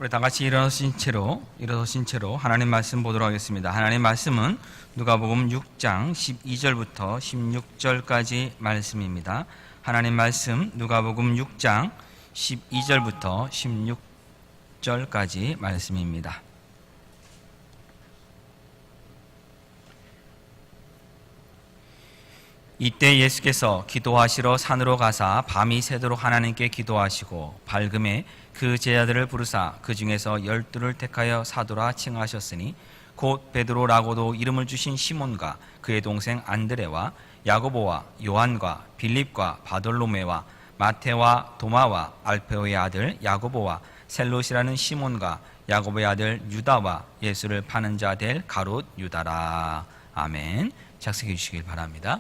우리 다 같이 일어서신 채로 하나님 말씀 보도록 하겠습니다. 하나님 말씀은 누가복음 6장 12절부터 16절까지 말씀입니다. 하나님 말씀 누가복음 6장 12절부터 16절까지 말씀입니다. 이때 예수께서 기도하시러 산으로 가사 밤이 새도록 하나님께 기도하시고 밝음에 그 제자들을 부르사 그 중에서 12를 택하여 사도라 칭하셨으니 곧 베드로라고도 이름을 주신 시몬과 그의 동생 안드레와 야고보와 요한과 빌립과 바돌로메와 마테와 도마와 알페오의 아들 야고보와 셀롯이라는 시몬과 야고보의 아들 유다와 예수를 파는 자 될 가롯 유다라. 아멘. 작성해 주시길 바랍니다.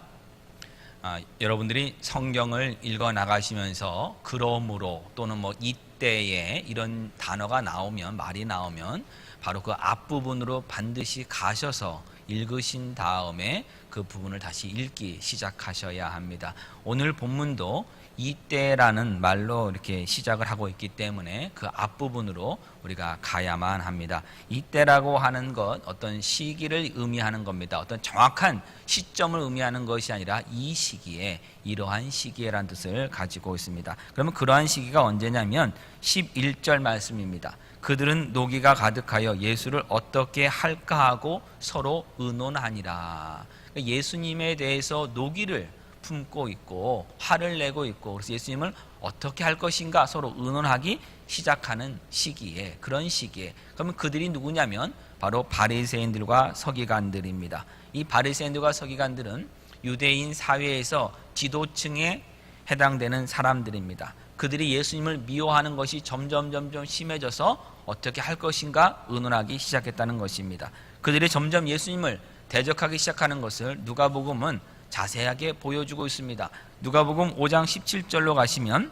여러분들이 성경을 읽어 나가시면서 그러므로 또는 이때에 이런 단어가 나오면, 말이 나오면 바로 그 앞부분으로 반드시 가셔서 읽으신 다음에 그 부분을 다시 읽기 시작하셔야 합니다. 오늘 본문도 이때라는 말로 이렇게 시작을 하고 있기 때문에 그 앞부분으로 우리가 가야만 합니다. 이때라고 하는 것, 어떤 시기를 의미하는 겁니다. 어떤 정확한 시점을 의미하는 것이 아니라 이 시기에, 이러한 시기에라는 뜻을 가지고 있습니다. 그러면 그러한 시기가 언제냐면 11절 말씀입니다. 그들은 노기가 가득하여 예수를 어떻게 할까 하고 서로 의논하니라. 예수님에 대해서 노기를 품고 있고 화를 내고 있고, 그래서 예수님을 어떻게 할 것인가 서로 의논하기 시작하는 시기에, 그런 시기에, 그러면 그들이 누구냐면 바로 바리새인들과 서기관들입니다. 이 바리새인들과 서기관들은 유대인 사회에서 지도층에 해당되는 사람들입니다. 그들이 예수님을 미워하는 것이 점점 심해져서 어떻게 할 것인가 의논하기 시작했다는 것입니다. 그들이 점점 예수님을 대적하기 시작하는 것을 누가복음은 자세하게 보여주고 있습니다. 누가복음 5장 17절로 가시면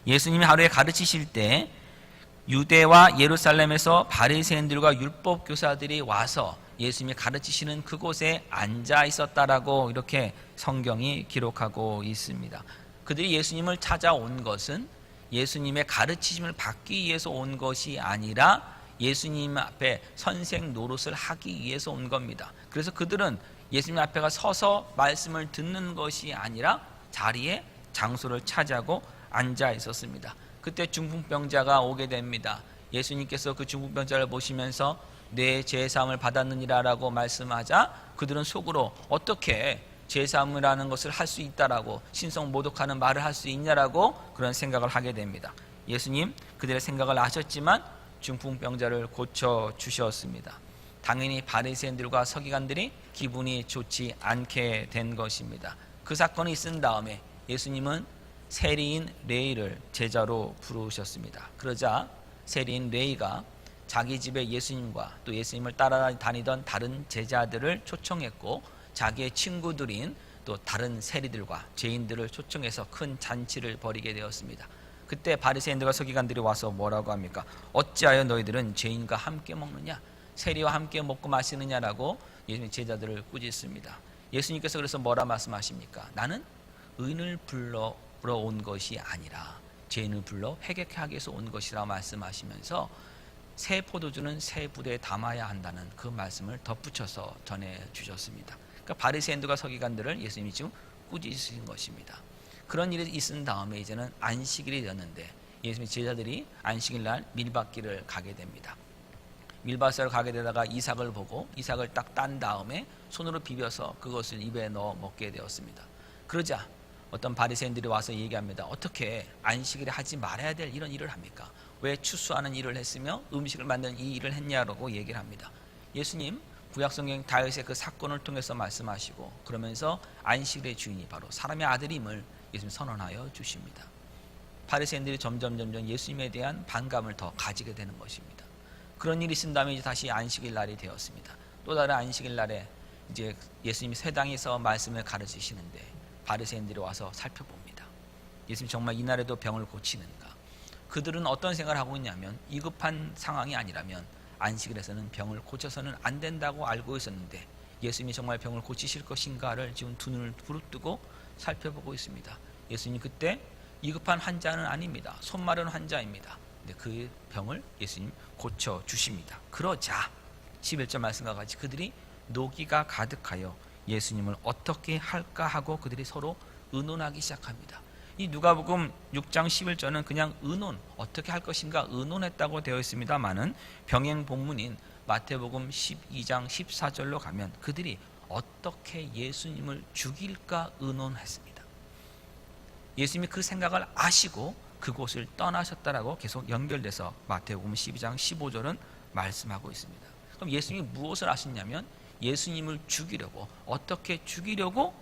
예수님이 하루에 가르치실 때 유대와 예루살렘에서 바리새인들과 율법 교사들이 와서 예수님이 가르치시는 그곳에 앉아 있었다라고 이렇게 성경이 기록하고 있습니다. 그들이 예수님을 찾아온 것은 예수님의 가르치심을 받기 위해서 온 것이 아니라 예수님 앞에 선생 노릇을 하기 위해서 온 겁니다. 그래서 그들은 예수님 앞에 서서 말씀을 듣는 것이 아니라 자리에 장소를 차지하고 앉아 있었습니다. 그때 중풍병자가 오게 됩니다. 예수님께서 그 중풍병자를 보시면서 내 죄사함을 받았느니라 라고 말씀하자 그들은 속으로 어떻게 죄사함이라는 것을 할 수 있다라고, 신성 모독하는 말을 할 수 있냐라고 그런 생각을 하게 됩니다. 예수님 그들의 생각을 아셨지만 중풍병자를 고쳐주셨습니다. 당연히 바리새인들과 서기관들이 기분이 좋지 않게 된 것입니다. 그 사건이 있은 다음에 예수님은 세리인 레위를 제자로 부르셨습니다. 그러자 세리인 레위가 자기 집에 예수님과 또 예수님을 따라다니던 다른 제자들을 초청했고 자기의 친구들인 또 다른 세리들과 죄인들을 초청해서 큰 잔치를 벌이게 되었습니다. 그때 바리새인들과 서기관들이 와서 뭐라고 합니까? 어찌하여 너희들은 죄인과 함께 먹느냐? 세리와 함께 먹고 마시느냐라고 예수님 제자들을 꾸짖습니다. 예수님께서 그래서 뭐라 말씀하십니까? 나는 의인을 불러 온 것이 아니라 죄인을 불러 회개케 하기 위해서 온 것이라 말씀하시면서 새 포도주는 새 부대에 담아야 한다는 그 말씀을 덧붙여서 전해주셨습니다. 그러니까 바리새인들과 서기관들을 예수님이 지금 꾸짖으신 것입니다. 그런 일이 있은 다음에 이제는 안식일이 되었는데 예수님의 제자들이 안식일 날 밀밭길을 가게 됩니다. 밀밭을 가게 되다가 이삭을 보고 이삭을 딱 딴 다음에 손으로 비벼서 그것을 입에 넣어 먹게 되었습니다. 그러자 어떤 바리새인들이 와서 얘기합니다. 어떻게 안식일에 하지 말아야 될 이런 일을 합니까? 왜 추수하는 일을 했으며 음식을 만드는 이 일을 했냐라고 얘기를 합니다. 예수님 구약성경 다윗의 그 사건을 통해서 말씀하시고 그러면서 안식일의 주인이 바로 사람의 아들임을 예수님 선언하여 주십니다. 바리새인들이 점점 예수님에 대한 반감을 더 가지게 되는 것입니다. 그런 일이 있은 다음에 이제 다시 안식일 날이 되었습니다. 또 다른 안식일 날에 이제 예수님이 회당에서 말씀을 가르치시는데 바리새인들이 와서 살펴봅니다. 예수님 정말 이날에도 병을 고치는가? 그들은 어떤 생각을 하고 있냐면 위급한 상황이 아니라면 안식일에서는 병을 고쳐서는 안 된다고 알고 있었는데 예수님이 정말 병을 고치실 것인가를 지금 두 눈을 부릅뜨고 살펴보고 있습니다. 예수님 그때 위급한 환자는 아닙니다. 손 마른 환자입니다. 근데 그 병을 예수님 고쳐주십니다. 그러자 11절 말씀과 같이 그들이 노기가 가득하여 예수님을 어떻게 할까 하고 그들이 서로 의논하기 시작합니다. 이 누가복음 6장 11절은 그냥 의논, 어떻게 할 것인가 의논했다고 되어 있습니다만은 병행 본문인 마태복음 12장 14절로 가면 그들이 어떻게 예수님을 죽일까 의논했습니다. 예수님이 그 생각을 아시고 그곳을 떠나셨다라고 계속 연결돼서 마태복음 12장 15절은 말씀하고 있습니다. 그럼 예수님이 무엇을 하셨냐면 예수님을 죽이려고, 어떻게 죽이려고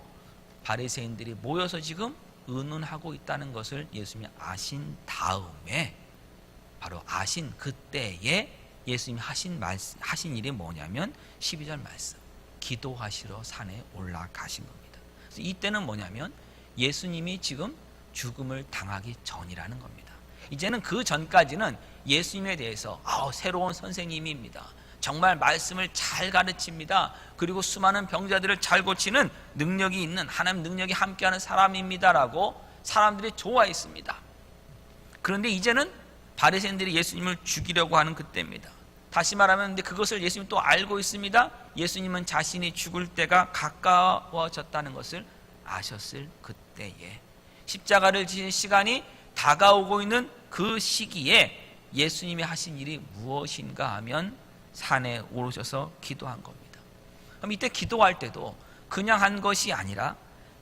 바리새인들이 모여서 지금 의논하고 있다는 것을 예수님이 아신 다음에, 바로 아신 그때에 예수님이 하신 일이 뭐냐면 12절 말씀, 기도하시러 산에 올라가신 겁니다. 그래서 이때는 뭐냐면 예수님이 지금 죽음을 당하기 전이라는 겁니다. 이제는 그 전까지는 예수님에 대해서 새로운 선생님입니다, 정말 말씀을 잘 가르칩니다, 그리고 수많은 병자들을 잘 고치는 능력이 있는, 하나님 능력이 함께하는 사람입니다라고 사람들이 좋아했습니다. 그런데 이제는 바리새인들이 예수님을 죽이려고 하는 그때입니다. 다시 말하면 그것을 예수님 또 알고 있습니다. 예수님은 자신이 죽을 때가 가까워졌다는 것을 아셨을 그때에, 십자가를 지신 시간이 다가오고 있는 그 시기에 예수님이 하신 일이 무엇인가 하면 산에 오르셔서 기도한 겁니다. 그럼 이때 기도할 때도 그냥 한 것이 아니라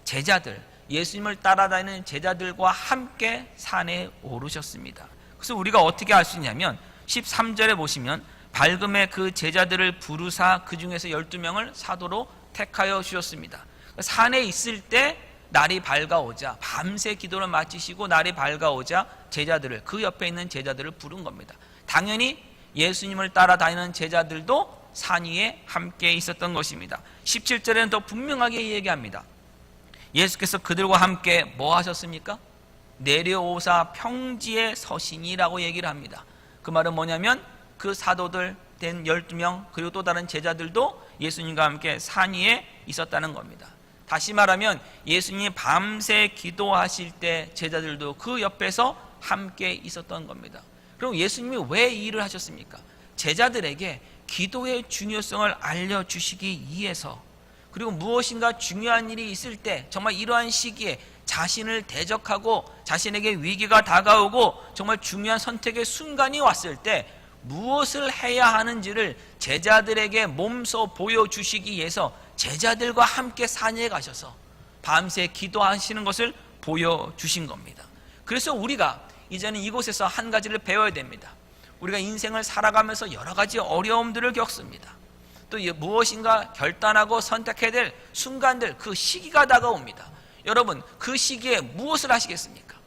제자들, 예수님을 따라다니는 제자들과 함께 산에 오르셨습니다. 그래서 우리가 어떻게 알 수 있냐면 13절에 보시면 밝음에 그 제자들을 부르사 그 중에서 12명을 사도로 택하여 주셨습니다. 산에 있을 때 날이 밝아오자, 밤새 기도를 마치시고 날이 밝아오자 제자들을, 그 옆에 있는 제자들을 부른 겁니다. 당연히 예수님을 따라다니는 제자들도 산 위에 함께 있었던 것입니다. 17절에는 더 분명하게 얘기합니다. 예수께서 그들과 함께 뭐 하셨습니까? 내려오사 평지에 서시니라고 얘기를 합니다. 그 말은 뭐냐면 그 사도들 된 12명 그리고 또 다른 제자들도 예수님과 함께 산 위에 있었다는 겁니다. 다시 말하면 예수님이 밤새 기도하실 때 제자들도 그 옆에서 함께 있었던 겁니다. 그럼 예수님이 왜 이 일을 하셨습니까? 제자들에게 기도의 중요성을 알려주시기 위해서, 그리고 무엇인가 중요한 일이 있을 때 정말 이러한 시기에 자신을 대적하고 자신에게 위기가 다가오고 정말 중요한 선택의 순간이 왔을 때 무엇을 해야 하는지를 제자들에게 몸소 보여주시기 위해서 제자들과 함께 산에 가셔서 밤새 기도하시는 것을 보여주신 겁니다. 그래서 우리가 이제는 이곳에서 한 가지를 배워야 됩니다. 우리가 인생을 살아가면서 여러 가지 어려움들을 겪습니다. 또 무엇인가 결단하고 선택해야 될 순간들, 그 시기가 다가옵니다. 여러분, 그 시기에 무엇을 하시겠습니까?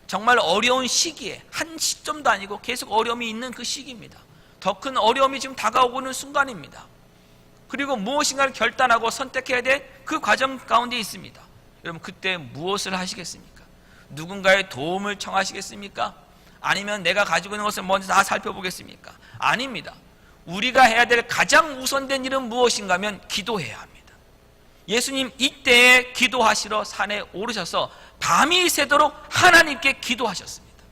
정말 어려운 시기에, 한 시점도 아니고 계속 어려움이 있는 그 시기입니다. 더 큰 어려움이 지금 다가오고 있는 순간입니다. 그리고 무엇인가를 결단하고 선택해야 될 그 과정 가운데 있습니다. 여러분, 그때 무엇을 하시겠습니까? 누군가의 도움을 청하시겠습니까? 아니면 내가 가지고 있는 것을 먼저 다 살펴보겠습니까? 아닙니다. 우리가 해야 될 가장 우선된 일은 무엇인가 하면 기도해야 합니다. 예수님 이때에 기도하시러 산에 오르셔서 밤이 새도록 하나님께 기도하셨습니다.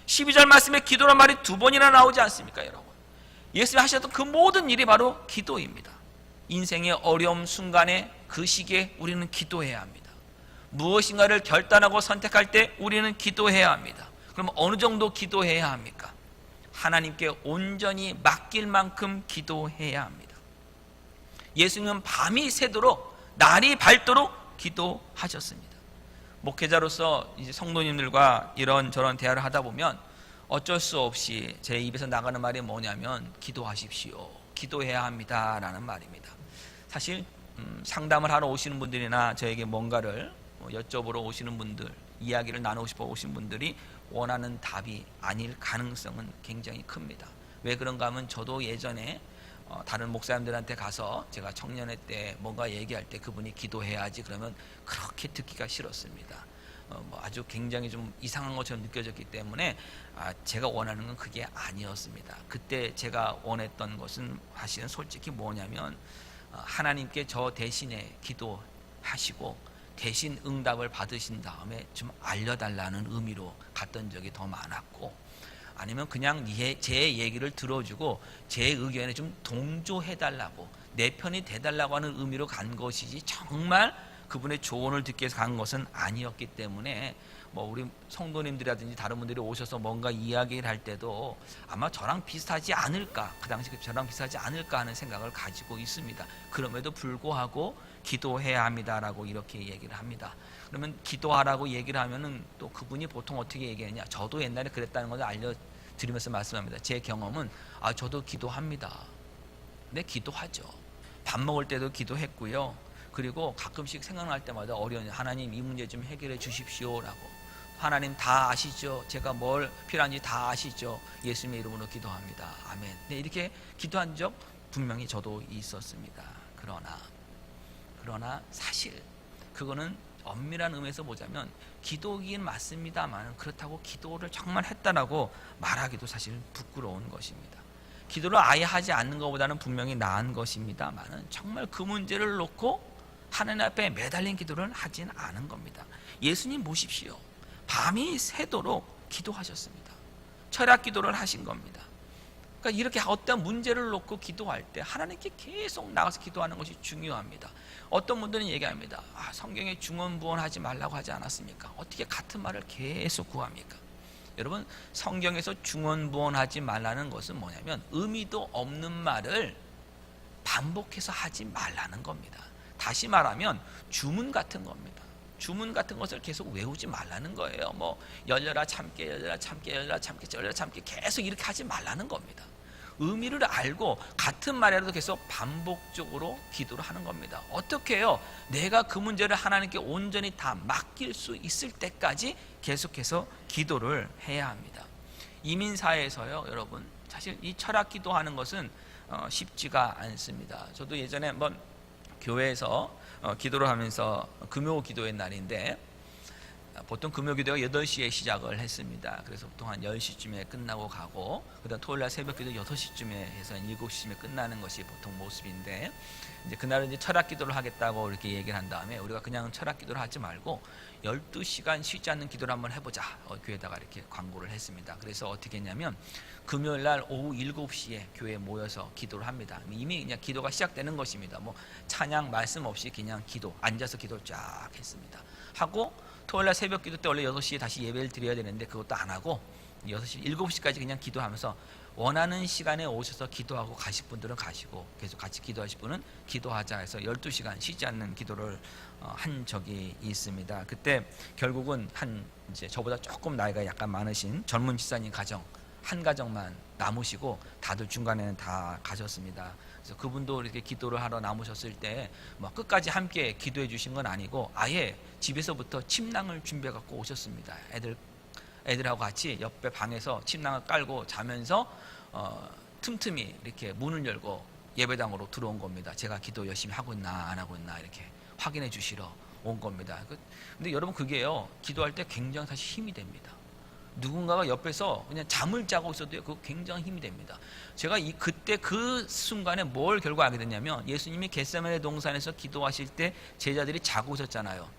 12절 말씀에 기도란 말이 2번이나 나오지 않습니까, 여러분? 예수님이 하셨던 그 모든 일이 바로 기도입니다. 인생의 어려움 순간에, 그 시기에 우리는 기도해야 합니다. 무엇인가를 결단하고 선택할 때 우리는 기도해야 합니다. 그럼 어느 정도 기도해야 합니까? 하나님께 온전히 맡길 만큼 기도해야 합니다. 예수님은 밤이 새도록, 날이 밝도록 기도하셨습니다. 목회자로서 이제 성도님들과 이런저런 대화를 하다 보면 어쩔 수 없이 제 입에서 나가는 말이 뭐냐면 기도하십시오, 기도해야 합니다 라는 말입니다. 사실 상담을 하러 오시는 분들이나 저에게 뭔가를 여쭤보러 오시는 분들, 이야기를 나누고 싶어 오신 분들이 원하는 답이 아닐 가능성은 굉장히 큽니다. 왜 그런가 하면 저도 예전에 다른 목사님들한테 가서 제가 청년회 때 뭔가 얘기할 때 그분이 기도해야지 그러면 그렇게 듣기가 싫었습니다. 아주 굉장히 좀 이상한 것처럼 느껴졌기 때문에 제가 원하는 건 그게 아니었습니다. 그때 제가 원했던 것은 사실은 솔직히 뭐냐면 하나님께 저 대신에 기도하시고 대신 응답을 받으신 다음에 좀 알려달라는 의미로 갔던 적이 더 많았고, 아니면 그냥 제 얘기를 들어주고 제 의견에 좀 동조해달라고, 내 편이 돼달라고 하는 의미로 간 것이지 정말 그분의 조언을 듣기 위해서 간 것은 아니었기 때문에, 뭐 우리 성도님들이라든지 다른 분들이 오셔서 뭔가 이야기를 할 때도 아마 저랑 비슷하지 않을까, 그 당시 저랑 비슷하지 않을까 하는 생각을 가지고 있습니다. 그럼에도 불구하고 기도해야 합니다라고 이렇게 얘기를 합니다. 그러면 기도하라고 얘기를 하면은 또 그분이 보통 어떻게 얘기하냐, 저도 옛날에 그랬다는 것을 알려드리면서 말씀합니다. 제 경험은 저도 기도합니다. 네, 기도하죠. 밥 먹을 때도 기도했고요. 그리고 가끔씩 생각날 때마다 어려운, 하나님 이 문제 좀 해결해 주십시오라고. 하나님 다 아시죠? 제가 뭘 필요한지 다 아시죠? 예수님의 이름으로 기도합니다. 아멘. 네, 이렇게 기도한 적 분명히 저도 있었습니다. 그러나 사실 그거는 엄밀한 의미에서 보자면 기도이긴 맞습니다만, 그렇다고 기도를 정말 했다라고 말하기도 사실 부끄러운 것입니다. 기도를 아예 하지 않는 것보다는 분명히 나은 것입니다만, 정말 그 문제를 놓고 하나님 앞에 매달린 기도를 하진 않은 겁니다. 예수님 보십시오. 밤이 새도록 기도하셨습니다. 철학 기도를 하신 겁니다. 그러니까 이렇게 어떤 문제를 놓고 기도할 때 하나님께 계속 나가서 기도하는 것이 중요합니다. 어떤 분들은 얘기합니다. 성경에 중언부언하지 말라고 하지 않았습니까? 어떻게 같은 말을 계속 구합니까? 여러분, 성경에서 중언부언하지 말라는 것은 뭐냐면 의미도 없는 말을 반복해서 하지 말라는 겁니다. 다시 말하면 주문 같은 겁니다. 주문 같은 것을 계속 외우지 말라는 거예요. 뭐 열려라 참게, 열려라 참게, 열려라 참게, 열려라 참게 계속 이렇게 하지 말라는 겁니다. 의미를 알고 같은 말이라도 계속 반복적으로 기도를 하는 겁니다. 어떻게 해요? 내가 그 문제를 하나님께 온전히 다 맡길 수 있을 때까지 계속해서 기도를 해야 합니다. 이민사회에서요, 여러분, 사실 이 철학 기도하는 것은 쉽지가 않습니다. 저도 예전에 한번 교회에서 기도를 하면서 금요 기도의 날인데, 보통 금요 기도가 8시에 시작을 했습니다. 그래서 보통 한 10시쯤에 끝나고 가고, 그다음 토요일날 새벽 기도 6시쯤에 해서 7시쯤에 끝나는 것이 보통 모습인데, 이제 그날은 이제 철학 기도를 하겠다고 이렇게 얘기를 한 다음에 우리가 그냥 철학 기도를 하지 말고 12시간 쉬지 않는 기도를 한번 해보자, 교회에다가 이렇게 광고를 했습니다. 그래서 어떻게 했냐면 금요일 날 오후 7시에 교회에 모여서 기도를 합니다. 이미 그냥 기도가 시작되는 것입니다. 뭐 찬양 말씀 없이 그냥 기도, 앉아서 기도를 쫙 했습니다. 하고 토요일날 새벽 기도 때 원래 6시에 다시 예배를 드려야 되는데 그것도 안 하고 6시, 7시까지 그냥 기도하면서 원하는 시간에 오셔서 기도하고 가실 분들은 가시고, 계속 같이 기도하실 분은 기도하자 해서 12시간 쉬지 않는 기도를 한 적이 있습니다. 그때 결국은 이제 저보다 조금 나이가 약간 많으신 젊은 집사님 가정 한 가정만 남으시고 다들 중간에는 다 가셨습니다. 그래서 그분도 이렇게 기도를 하러 남으셨을 때 뭐 끝까지 함께 기도해 주신 건 아니고 아예 집에서부터 침낭을 준비해 갖고 오셨습니다. 애들하고 같이 옆에 방에서 침낭을 깔고 자면서 틈틈이 이렇게 문을 열고 예배당으로 들어온 겁니다. 제가 기도 열심히 하고 있나 안 하고 있나 이렇게 확인해 주시러 온 겁니다. 근데 여러분, 그게요, 기도할 때 굉장히 사실 힘이 됩니다. 누군가가 옆에서 그냥 잠을 자고 있어도 그거 굉장히 힘이 됩니다. 제가 그때 그 순간에 뭘 결국 알게 됐냐면, 예수님이 겟세마네 동산에서 기도하실 때 제자들이 자고 있었잖아요.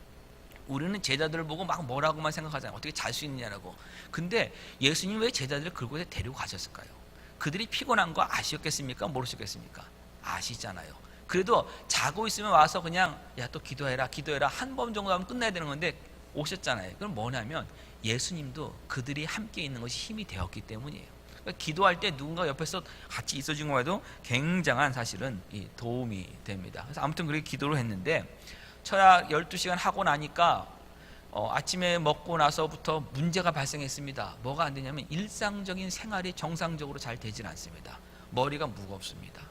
우리는 제자들을 보고 막 뭐라고만 생각하잖아요. 어떻게 잘 수 있느냐라고. 근데 예수님이 왜 제자들을 그곳에 데리고 가셨을까요? 그들이 피곤한 거 아시겠습니까? 모르시겠습니까? 아시잖아요. 그래도 자고 있으면 와서 그냥 야, 또 기도해라 한 번 정도 하면 끝나야 되는 건데 오셨잖아요. 그럼 뭐냐면 예수님도 그들이 함께 있는 것이 힘이 되었기 때문이에요. 그러니까 기도할 때 누군가 옆에서 같이 있어준 것에도 굉장한 사실은 도움이 됩니다. 그래서 아무튼 그렇게 기도를 했는데, 철학 12시간 하고 나니까 아침에 먹고 나서부터 문제가 발생했습니다. 뭐가 안 되냐면 일상적인 생활이 정상적으로 잘 되질 않습니다. 머리가 무겁습니다.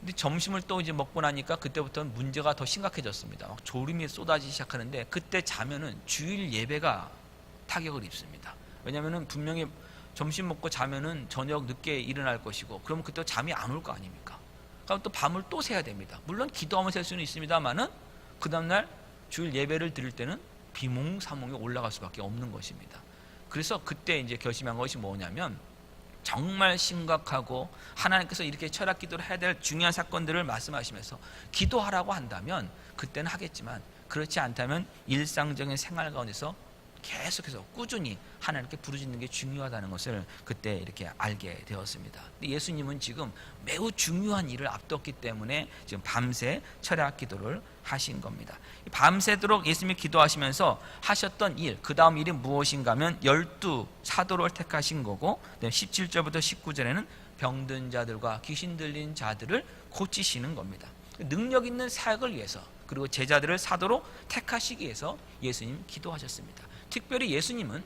근데 점심을 또 이제 먹고 나니까 그때부터는 문제가 더 심각해졌습니다. 막 졸음이 쏟아지기 시작하는데, 그때 자면은 주일 예배가 타격을 입습니다. 왜냐면은 분명히 점심 먹고 자면은 저녁 늦게 일어날 것이고, 그러면 그때 잠이 안 올 거 아닙니까? 그럼 또 밤을 또 새야 됩니다. 물론 기도하면서 셀 수는 있습니다만은 그 다음날 주일 예배를 드릴 때는 비몽사몽에 올라갈 수밖에 없는 것입니다. 그래서 그때 이제 결심한 것이 뭐냐면, 정말 심각하고 하나님께서 이렇게 철학 기도를 해야 될 중요한 사건들을 말씀하시면서 기도하라고 한다면 그때는 하겠지만, 그렇지 않다면 일상적인 생활 가운데서 계속해서 꾸준히 하나님께 부르짖는 게 중요하다는 것을 그때 이렇게 알게 되었습니다. 근데 예수님은 지금 매우 중요한 일을 앞뒀기 때문에 지금 밤새 철야 기도를 하신 겁니다. 밤새도록 예수님이 기도하시면서 하셨던 일, 그 다음 일이 무엇인가 하면 12 사도를 택하신 거고, 17절부터 19절에는 병든 자들과 귀신 들린 자들을 고치시는 겁니다. 능력 있는 사역을 위해서, 그리고 제자들을 사도로 택하시기 위해서 예수님 기도하셨습니다. 특별히 예수님은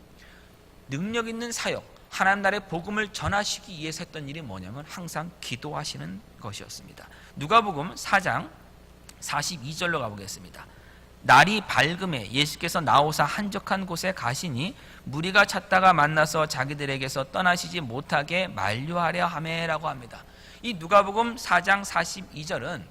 능력 있는 사역, 하나님 나라의 복음을 전하시기 위해서 했던 일이 뭐냐면 항상 기도하시는 것이었습니다. 누가복음 4장 42절로 가보겠습니다. 날이 밝음에 예수께서 나오사 한적한 곳에 가시니 무리가 찾다가 만나서 자기들에게서 떠나시지 못하게 만류하려 하매라고 합니다. 이 누가복음 4장 42절은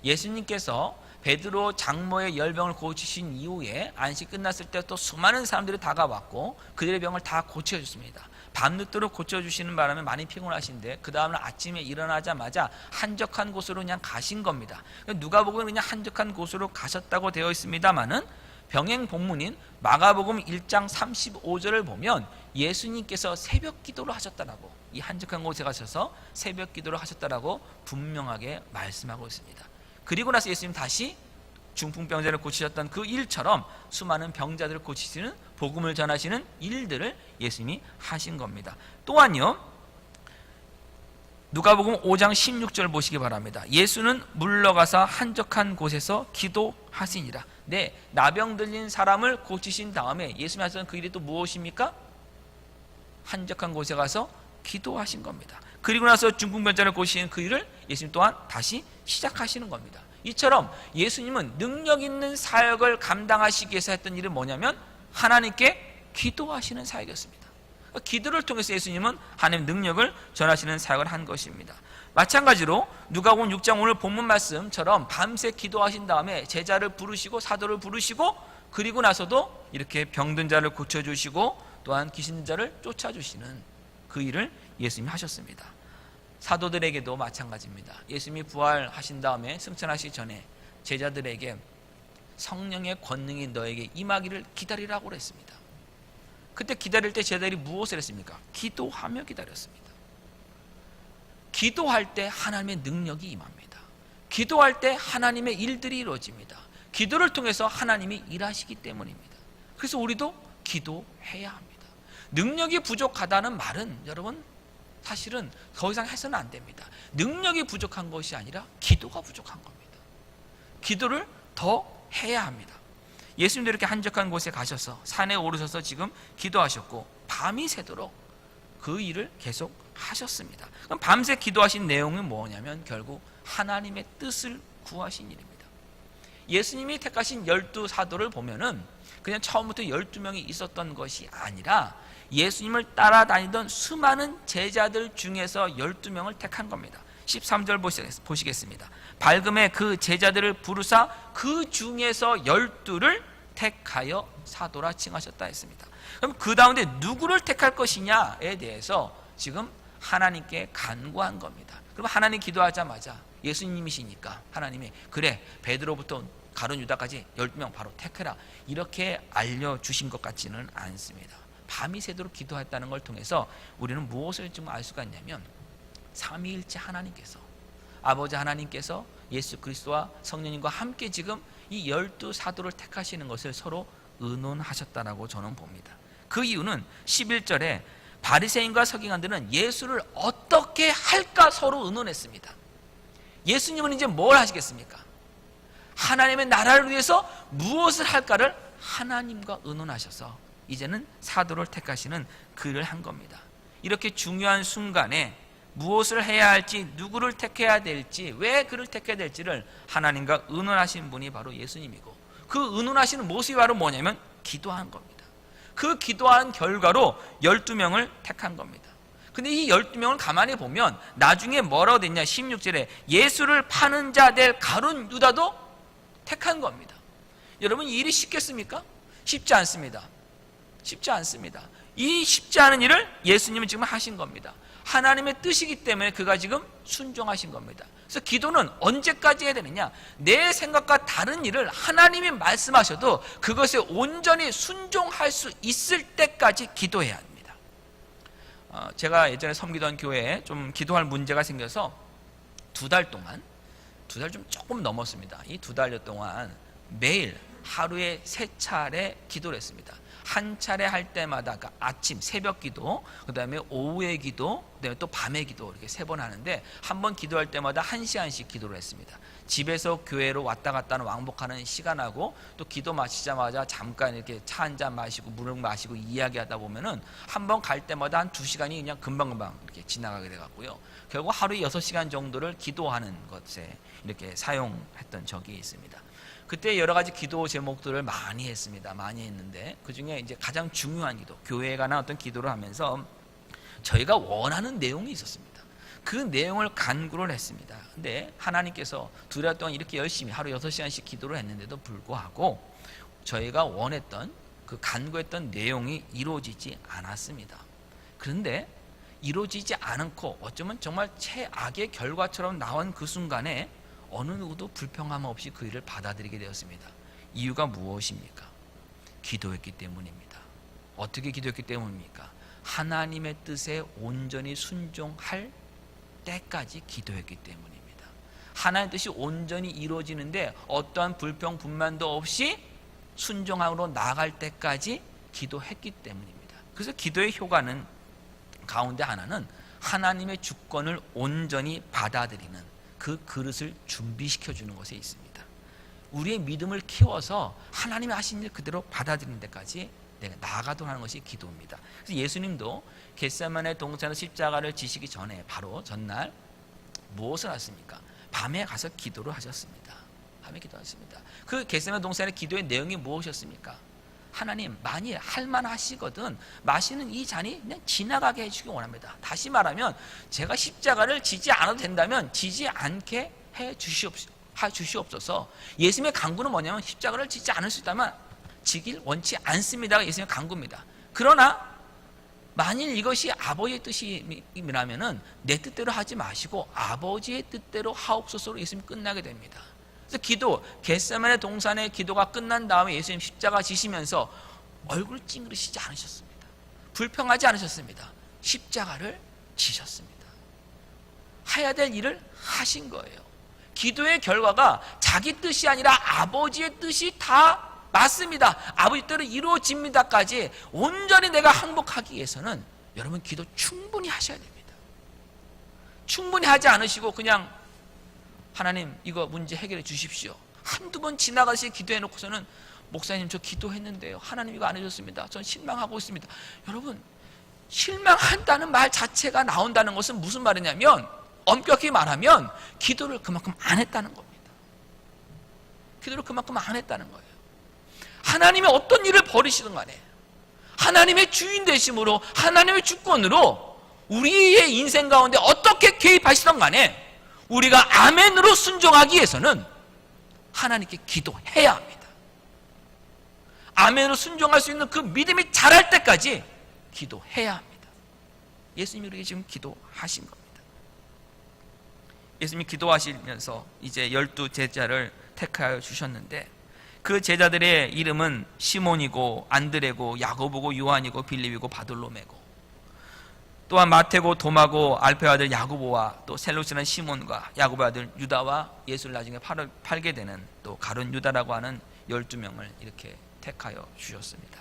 예수님께서 베드로 장모의 열병을 고치신 이후에 안식 끝났을 때 또 수많은 사람들이 다가왔고 그들의 병을 다 고쳐줬습니다. 밤늦도록 고쳐주시는 바람에 많이 피곤하신데 그 다음날 아침에 일어나자마자 한적한 곳으로 그냥 가신 겁니다. 누가복음은 그냥 한적한 곳으로 가셨다고 되어 있습니다마는 병행 본문인 마가복음 1장 35절을 보면 예수님께서 새벽 기도를 하셨다라고, 이 한적한 곳에 가셔서 새벽 기도를 하셨다라고 분명하게 말씀하고 있습니다. 그리고 나서 예수님 다시 중풍병자를 고치셨던 그 일처럼 수많은 병자들을 고치시는, 복음을 전하시는 일들을 예수님이 하신 겁니다. 또한요, 누가복음 5장 16절 보시기 바랍니다. 예수는 물러가서 한적한 곳에서 기도하시니라. 네, 나병 들린 사람을 고치신 다음에 예수님이 하셨던 그 일이 또 무엇입니까? 한적한 곳에 가서 기도하신 겁니다. 그리고 나서 중풍병자를 고치신 그 일을 예수님 또한 다시 시작하시는 겁니다. 이처럼 예수님은 능력 있는 사역을 감당하시기 위해서 했던 일은 뭐냐면 하나님께 기도하시는 사역이었습니다. 기도를 통해서 예수님은 하나님의 능력을 전하시는 사역을 한 것입니다. 마찬가지로 누가복음 6장 오늘 본문 말씀처럼 밤새 기도하신 다음에 제자를 부르시고 사도를 부르시고 그리고 나서도 이렇게 병든 자를 고쳐주시고 또한 귀신 든 자를 쫓아주시는 그 일을 예수님이 하셨습니다. 사도들에게도 마찬가지입니다. 예수님이 부활하신 다음에 승천하시기 전에 제자들에게 성령의 권능이 너에게 임하기를 기다리라고 그랬습니다. 그때 기다릴 때 제자들이 무엇을 했습니까? 기도하며 기다렸습니다. 기도할 때 하나님의 능력이 임합니다. 기도할 때 하나님의 일들이 이루어집니다. 기도를 통해서 하나님이 일하시기 때문입니다. 그래서 우리도 기도해야 합니다. 능력이 부족하다는 말은 여러분 사실은 더 이상 해서는 안 됩니다. 능력이 부족한 것이 아니라 기도가 부족한 겁니다. 기도를 더 해야 합니다. 예수님도 이렇게 한적한 곳에 가셔서 산에 오르셔서 지금 기도하셨고 밤이 새도록 그 일을 계속 하셨습니다. 그럼 밤새 기도하신 내용은 뭐냐면 결국 하나님의 뜻을 구하신 일입니다. 예수님이 택하신 12 사도를 보면은 그냥 처음부터 12명이 있었던 것이 아니라 예수님을 따라다니던 수많은 제자들 중에서 12명을 택한 겁니다. 13절 보시겠습니다. 밝음에 그 제자들을 부르사 그 중에서 12를 택하여 사도라 칭하셨다 했습니다. 그럼 그 가운데 누구를 택할 것이냐에 대해서 지금 하나님께 간구한 겁니다. 그럼 하나님 기도하자마자 예수님이시니까 하나님이 그래 베드로부터 가룟 유다까지 12명 바로 택해라 이렇게 알려주신 것 같지는 않습니다. 밤이 새도록 기도했다는 걸 통해서 우리는 무엇을 좀 알 수가 있냐면 삼위일체 하나님께서, 아버지 하나님께서 예수 그리스도와 성령님과 함께 지금 이 12 사도를 택하시는 것을 서로 의논하셨다라고 저는 봅니다. 그 이유는 11절에 바리새인과 서기관들은 예수를 어떻게 할까 서로 의논했습니다. 예수님은 이제 뭘 하시겠습니까? 하나님의 나라를 위해서 무엇을 할까를 하나님과 의논하셔서 이제는 사도를 택하시는 그 일을 한 겁니다. 이렇게 중요한 순간에 무엇을 해야 할지, 누구를 택해야 될지, 왜 그를 택해야 될지를 하나님과 의논하신 분이 바로 예수님이고 그 의논하시는 모습이 바로 뭐냐면 기도한 겁니다. 그 기도한 결과로 12명을 택한 겁니다. 근데 이 12명을 가만히 보면 나중에 뭐라고 됐냐, 16절에 예수를 파는 자 될 가룟 유다도 택한 겁니다. 여러분 이 일이 쉽겠습니까? 쉽지 않습니다. 쉽지 않습니다. 이 쉽지 않은 일을 예수님은 지금 하신 겁니다. 하나님의 뜻이기 때문에 그가 지금 순종하신 겁니다. 그래서 기도는 언제까지 해야 되느냐? 내 생각과 다른 일을 하나님이 말씀하셔도 그것에 온전히 순종할 수 있을 때까지 기도해야 합니다. 제가 예전에 섬기던 교회에 좀 기도할 문제가 생겨서 2달 동안, 2달 좀 조금 넘었습니다. 이 2달여 동안 매일 하루에 3차례 기도를 했습니다. 한 차례 할 때마다 그러니까 아침 새벽 기도, 그 다음에 오후의 기도, 그 다음에 또 밤의 기도 이렇게 3번 하는데 한 번 기도할 때마다 1시간씩 기도를 했습니다. 집에서 교회로 왔다 갔다 하는 왕복하는 시간하고 또 기도 마치자마자 잠깐 이렇게 차 한 잔 마시고 물을 마시고 이야기하다 보면은 한 번 갈 때마다 한 2시간이 그냥 금방금방 이렇게 지나가게 돼갖고요. 결국 하루에 6시간 정도를 기도하는 것에 이렇게 사용했던 적이 있습니다. 그때 여러 가지 기도 제목들을 많이 했습니다. 많이 했는데 그 중에 이제 가장 중요한 기도, 교회에 관한 어떤 기도를 하면서 저희가 원하는 내용이 있었습니다. 그 내용을 간구를 했습니다. 근데 하나님께서 2달 동안 이렇게 열심히 하루 6시간씩 기도를 했는데도 불구하고 저희가 원했던 그 간구했던 내용이 이루어지지 않았습니다. 그런데 이루어지지 않고 어쩌면 정말 최악의 결과처럼 나온 그 순간에 어느 누구도 불평함 없이 그 일을 받아들이게 되었습니다. 이유가 무엇입니까? 기도했기 때문입니다. 어떻게 기도했기 때문입니까? 하나님의 뜻에 온전히 순종할 때까지 기도했기 때문입니다. 하나님의 뜻이 온전히 이루어지는데 어떠한 불평 분만도 없이 순종함으로 나아갈 때까지 기도했기 때문입니다. 그래서 기도의 효과는 가운데 하나는 하나님의 주권을 온전히 받아들이는 그 그릇을 준비시켜 주는 것에 있습니다. 우리의 믿음을 키워서 하나님이 하신 일 그대로 받아들이는 데까지 내가 나아가도록 하는 것이 기도입니다. 그래서 예수님도 겟세마네 동산에서 십자가를 지시기 전에 바로 전날 무엇을 하십니까? 밤에 가서 기도를 하셨습니다. 밤에 기도하셨습니다. 그 겟세마네 동산의 기도의 내용이 무엇이었습니까? 하나님, 만일 할만하시거든 마시는 이 잔이 그냥 지나가게 해주기 원합니다. 다시 말하면 제가 십자가를 지지 않아도 된다면 지지 않게 해 주시옵소서. 예수님의 간구는 뭐냐면 십자가를 지지 않을 수 있다면 지길 원치 않습니다가 예수님의 간구입니다. 그러나 만일 이것이 아버지의 뜻이라면 내 뜻대로 하지 마시고 아버지의 뜻대로 하옵소서로 예수님 끝나게 됩니다. 그래서 기도, 겟세마네 동산의 기도가 끝난 다음에 예수님 십자가 지시면서 얼굴 찡그리시지 않으셨습니다. 불평하지 않으셨습니다. 십자가를 지셨습니다. 해야 될 일을 하신 거예요. 기도의 결과가 자기 뜻이 아니라 아버지의 뜻이 다 맞습니다. 아버지 뜻대로 이루어집니다까지 온전히 내가 항복하기 위해서는 여러분 기도 충분히 하셔야 됩니다. 충분히 하지 않으시고 그냥 하나님 이거 문제 해결해 주십시오. 한두 번 지나가시 기도해놓고서는 목사님 저 기도했는데요 하나님 이거 안 해줬습니다. 전 실망하고 있습니다. 여러분 실망한다는 말 자체가 나온다는 것은 무슨 말이냐면 엄격히 말하면 기도를 그만큼 안 했다는 겁니다. 기도를 그만큼 안 했다는 거예요. 하나님이 어떤 일을 벌이시든 간에 하나님의 주인 되심으로 하나님의 주권으로 우리의 인생 가운데 어떻게 개입하시든 간에 우리가 아멘으로 순종하기 위해서는 하나님께 기도해야 합니다. 아멘으로 순종할 수 있는 그 믿음이 자랄 때까지 기도해야 합니다. 예수님이 우리에게 지금 기도하신 겁니다. 예수님이 기도하시면서 이제 12 제자를 택하여 주셨는데 그 제자들의 이름은 시몬이고 안드레고 야고보고 요한이고 빌립이고 바돌로메고 또한 마태고 도마고 알페의 아들 야고보와 또 셀로스라는 시몬과 야고보의 아들 유다와 예수를 나중에 팔게 되는 또 가룟 유다라고 하는 12명을 이렇게 택하여 주셨습니다.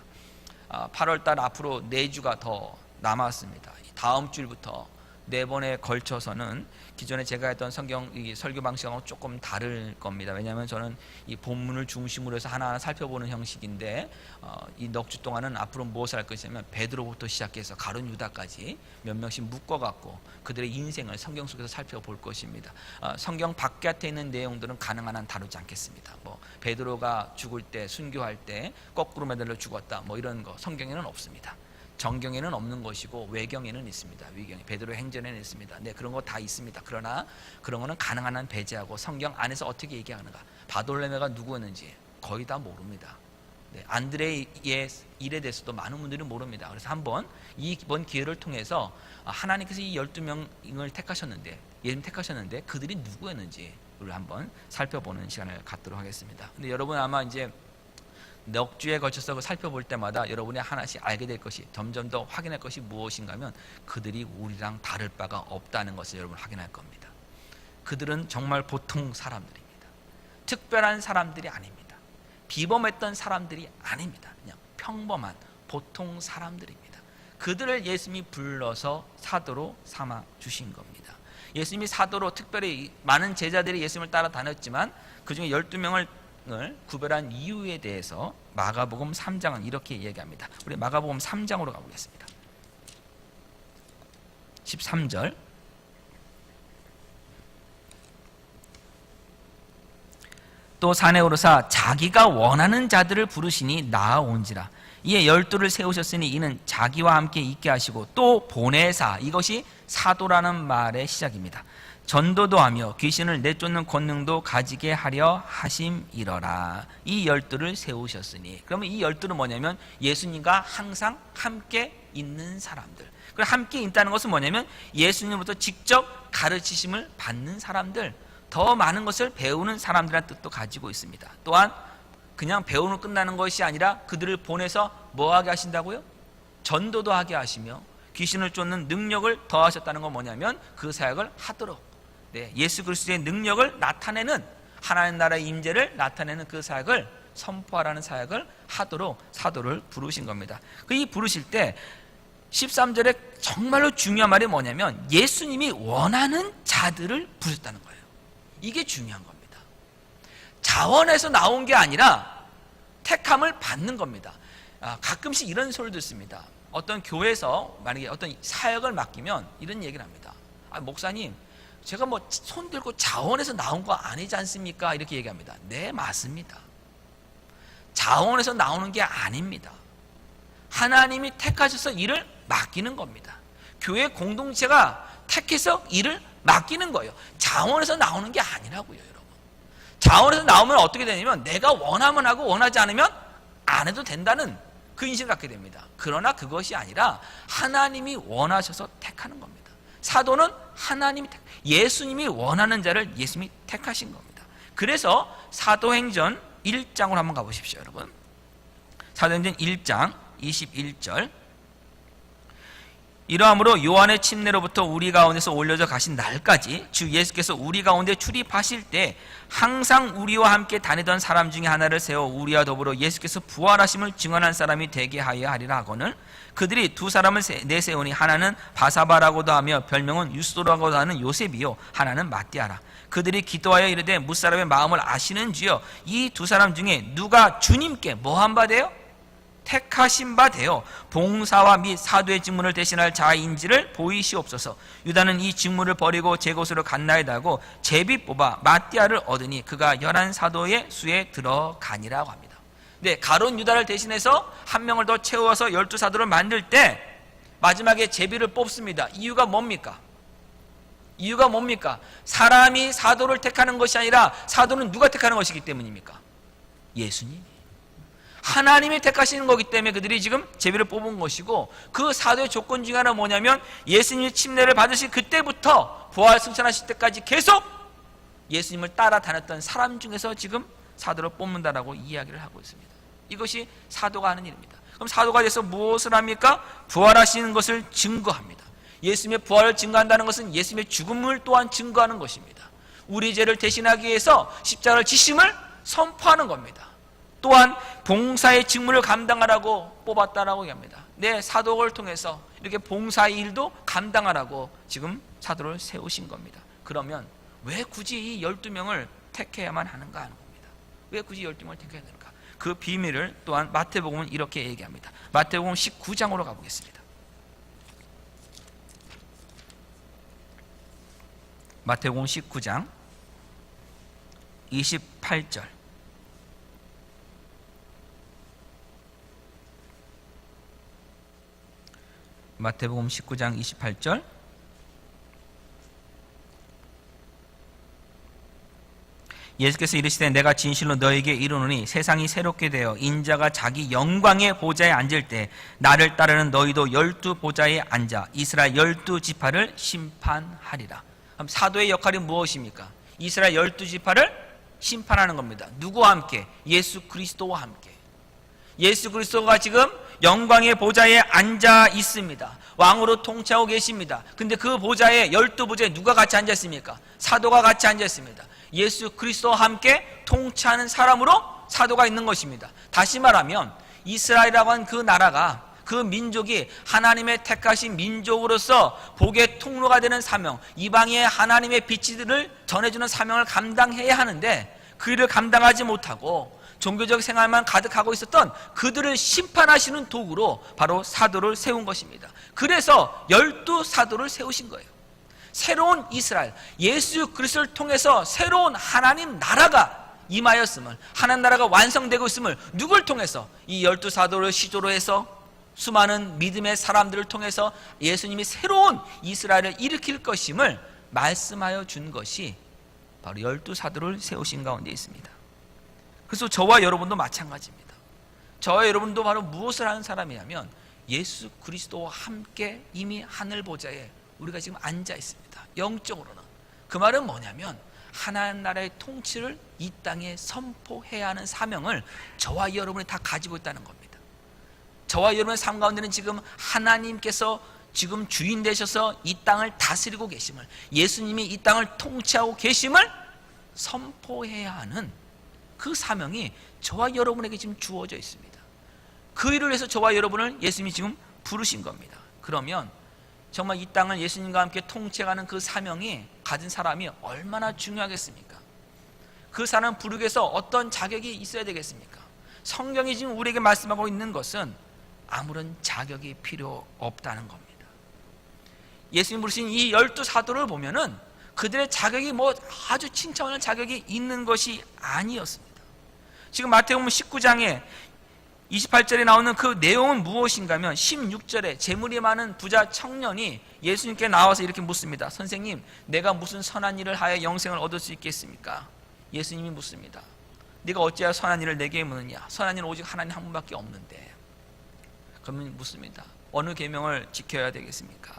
8월달 앞으로 4주가 더 남았습니다. 다음 주일부터 4번에 걸쳐서는 기존에 제가 했던 성경 설교 방식하고 조금 다를 겁니다. 왜냐하면 저는 이 본문을 중심으로 해서 하나하나 살펴보는 형식인데 이 넉 주 동안은 앞으로 무엇을 할 것이냐면 베드로부터 시작해서 가룟 유다까지 몇 명씩 묶어갖고 그들의 인생을 성경 속에서 살펴볼 것입니다. 성경 바깥에 있는 내용들은 가능한 한 다루지 않겠습니다. 뭐 베드로가 죽을 때 순교할 때 거꾸로 매달려 죽었다 뭐 이런 거 성경에는 없습니다. 정경에는 없는 것이고 외경에는 있습니다. 위경에 베드로 행전에는 있습니다. 네, 그런 거 다 있습니다. 그러나 그런 거는 가능한 한 배제하고 성경 안에서 어떻게 얘기하는가, 바돌레메가 누구였는지 거의 다 모릅니다. 네, 안드레의 일에 대해서도 많은 분들이 모릅니다. 그래서 한번 이번 기회를 통해서 하나님께서 이 12명을 택하셨는데, 예수님 택하셨는데 그들이 누구였는지를 한번 살펴보는 시간을 갖도록 하겠습니다. 근데 여러분 아마 이제 넉 주에 걸쳐서 살펴볼 때마다 여러분이 하나씩 알게 될 것이, 점점 더 확인할 것이 무엇인가 하면 그들이 우리랑 다를 바가 없다는 것을 여러분 확인할 겁니다. 그들은 정말 보통 사람들입니다. 특별한 사람들이 아닙니다. 비범했던 사람들이 아닙니다. 그냥 평범한 보통 사람들입니다. 그들을 예수님이 불러서 사도로 삼아 주신 겁니다. 예수님이 사도로, 특별히 많은 제자들이 예수님을 따라 다녔지만 그 중에 12명을 구별한 이유에 대해서 마가복음 3장은 이렇게 얘기합니다. 우리 마가복음 3장으로 가보겠습니다. 13절. 또 산에 오르사 자기가 원하는 자들을 부르시니 나아온지라. 이에 12를 세우셨으니 이는 자기와 함께 있게 하시고 또 보내사, 이것이 사도라는 말의 시작입니다. 전도도 하며 귀신을 내쫓는 권능도 가지게 하려 하심이러라. 이 12를 세우셨으니, 그러면 이 12는 뭐냐면 예수님과 항상 함께 있는 사람들. 그리고 함께 있다는 것은 뭐냐면 예수님으로부터 직접 가르치심을 받는 사람들, 더 많은 것을 배우는 사람들이라는 뜻도 가지고 있습니다. 또한 그냥 배우는 끝나는 것이 아니라 그들을 보내서 뭐 하게 하신다고요? 전도도 하게 하시며 귀신을 쫓는 능력을 더하셨다는 건 뭐냐면 그 사역을 하도록, 네, 예수 그리스도의 능력을 나타내는, 하나님 나라의 임재를 나타내는 그 사역을 선포하라는 사역을 하도록 사도를 부르신 겁니다. 이 부르실 때 13절에 정말로 중요한 말이 뭐냐면 예수님이 원하는 자들을 부르셨다는 거예요. 이게 중요한 겁니다. 자원에서 나온 게 아니라 택함을 받는 겁니다. 가끔씩 이런 소리를 듣습니다. 어떤 교회에서 만약에 어떤 사역을 맡기면 이런 얘기를 합니다. 목사님, 제가 뭐 손 들고 자원에서 나온 거 아니지 않습니까? 이렇게 얘기합니다. 네, 맞습니다. 자원에서 나오는 게 아닙니다. 하나님이 택하셔서 일을 맡기는 겁니다. 교회 공동체가 택해서 일을 맡기는 거예요. 자원에서 나오는 게 아니라고요, 여러분. 자원에서 나오면 어떻게 되냐면 내가 원하면 하고 원하지 않으면 안 해도 된다는 그 인식을 갖게 됩니다. 그러나 그것이 아니라 하나님이 원하셔서 택하는 겁니다. 사도는 하나님이 예수님이 원하는 자를 예수님이 택하신 겁니다. 그래서 사도행전 1장으로 한번 가보십시오, 여러분. 사도행전 1장 21절. 이러함으로 요한의 침례로부터 우리 가운데서 올려져 가신 날까지 주 예수께서 우리 가운데 출입하실 때 항상 우리와 함께 다니던 사람 중에 하나를 세워 우리와 더불어 예수께서 부활하심을 증언한 사람이 되게 하여 하리라 하거늘, 그들이 두 사람을 내세우니 하나는 바사바라고도 하며 별명은 유스도라고도 하는 요셉이요 하나는 마띠아라. 그들이 기도하여 이르되 무사람의 마음을 아시는 주여, 이 두 사람 중에 누가 주님께 뭐한 바 되어? 택하신 바 되어 봉사와 및 사도의 직무를 대신할 자인지를 보이시옵소서. 유다는 이 직무를 버리고 제 곳으로 갔나이다 하고 제비 뽑아 마띠아를 얻으니 그가 11 사도의 수에 들어가니라고 합니다. 네, 가룟 유다를 대신해서 한 명을 더 채워서 12 사도를 만들 때 마지막에 제비를 뽑습니다. 이유가 뭡니까? 이유가 뭡니까? 사람이 사도를 택하는 것이 아니라 사도는 누가 택하는 것이기 때문입니까? 예수님이. 하나님이 택하시는 거기 때문에 그들이 지금 제비를 뽑은 것이고, 그 사도의 조건 중에 하나는 뭐냐면 예수님의 침례를 받으신 그때부터 부활 승천하실 때까지 계속 예수님을 따라다녔던 사람 중에서 지금 사도를 뽑는다라고 이야기를 하고 있습니다. 이것이 사도가 하는 일입니다. 그럼 사도가 돼서 무엇을 합니까? 부활하시는 것을 증거합니다. 예수님의 부활을 증거한다는 것은 예수님의 죽음을 또한 증거하는 것입니다. 우리 죄를 대신하기 위해서 십자가를 지심을 선포하는 겁니다. 또한 봉사의 직무를 감당하라고 뽑았다라고 얘기합니다. 네, 사도를 통해서 이렇게 봉사의 일도 감당하라고 지금 사도를 세우신 겁니다. 그러면 왜 굳이 이 12명을 택해야만 하는가 하는 겁니다. 왜 굳이 12명을 택해야 되는가? 그 비밀을 또한 마태복음은 이렇게 얘기합니다. 마태복음 19장으로 가보겠습니다. 마태복음 19장 28절. 마태복음 19장 28절. 예수께서 이르시되 내가 진실로 너에게 이르노니 세상이 새롭게 되어 인자가 자기 영광의 보좌에 앉을 때 나를 따르는 너희도 12보좌에 앉아 이스라엘 12지파를 심판하리라. 그럼 사도의 역할이 무엇입니까? 이스라엘 12지파를 심판하는 겁니다. 누구와 함께? 예수 그리스도와 함께. 예수 그리스도가 지금 영광의 보좌에 앉아 있습니다. 왕으로 통치하고 계십니다. 근데 그 보좌에 12보좌에 누가 같이 앉아 있습니까? 사도가 같이 앉아 있습니다. 예수 그리스도와 함께 통치하는 사람으로 사도가 있는 것입니다. 다시 말하면 이스라엘이라고 하는 그 나라가, 그 민족이 하나님의 택하신 민족으로서 복의 통로가 되는 사명, 이방의 하나님의 빛들을 전해주는 사명을 감당해야 하는데 그 일을 감당하지 못하고 종교적 생활만 가득하고 있었던 그들을 심판하시는 도구로 바로 사도를 세운 것입니다. 그래서 12사도를 세우신 거예요. 새로운 이스라엘, 예수 그리스도를 통해서 새로운 하나님 나라가 임하였음을, 하나님 나라가 완성되고 있음을 누굴 통해서? 이 12사도를 시조로 해서 수많은 믿음의 사람들을 통해서 예수님이 새로운 이스라엘을 일으킬 것임을 말씀하여 준 것이 바로 12사도를 세우신 가운데 있습니다. 그래서 저와 여러분도 마찬가지입니다. 저와 여러분도 바로 무엇을 하는 사람이냐면 예수 그리스도와 함께 이미 하늘 보좌에 우리가 지금 앉아 있습니다. 영적으로는. 그 말은 뭐냐면 하나님 나라의 통치를 이 땅에 선포해야 하는 사명을 저와 여러분이 다 가지고 있다는 겁니다. 저와 여러분의 삶 가운데는 지금 하나님께서 지금 주인 되셔서 이 땅을 다스리고 계심을, 예수님이 이 땅을 통치하고 계심을 선포해야 하는 그 사명이 저와 여러분에게 지금 주어져 있습니다. 그 일을 위해서 저와 여러분을 예수님이 지금 부르신 겁니다. 그러면 정말 이 땅을 예수님과 함께 통치하는 그 사명이 가진 사람이 얼마나 중요하겠습니까? 그 사람 부르기 위해서 어떤 자격이 있어야 되겠습니까? 성경이 지금 우리에게 말씀하고 있는 것은 아무런 자격이 필요 없다는 겁니다. 예수님 부르신 이 12사도를 보면은 그들의 자격이 뭐 아주 칭찬하는 자격이 있는 것이 아니었습니다. 지금 마태복음 19장에 28절에 나오는 그 내용은 무엇인가 하면 16절에 재물이 많은 부자 청년이 예수님께 나와서 이렇게 묻습니다. 선생님, 내가 무슨 선한 일을 하여 영생을 얻을 수 있겠습니까? 예수님이 묻습니다. 네가 어찌하여 선한 일을 내게 묻느냐? 선한 일은 오직 하나님 한 분밖에 없는데. 그러면 묻습니다. 어느 계명을 지켜야 되겠습니까?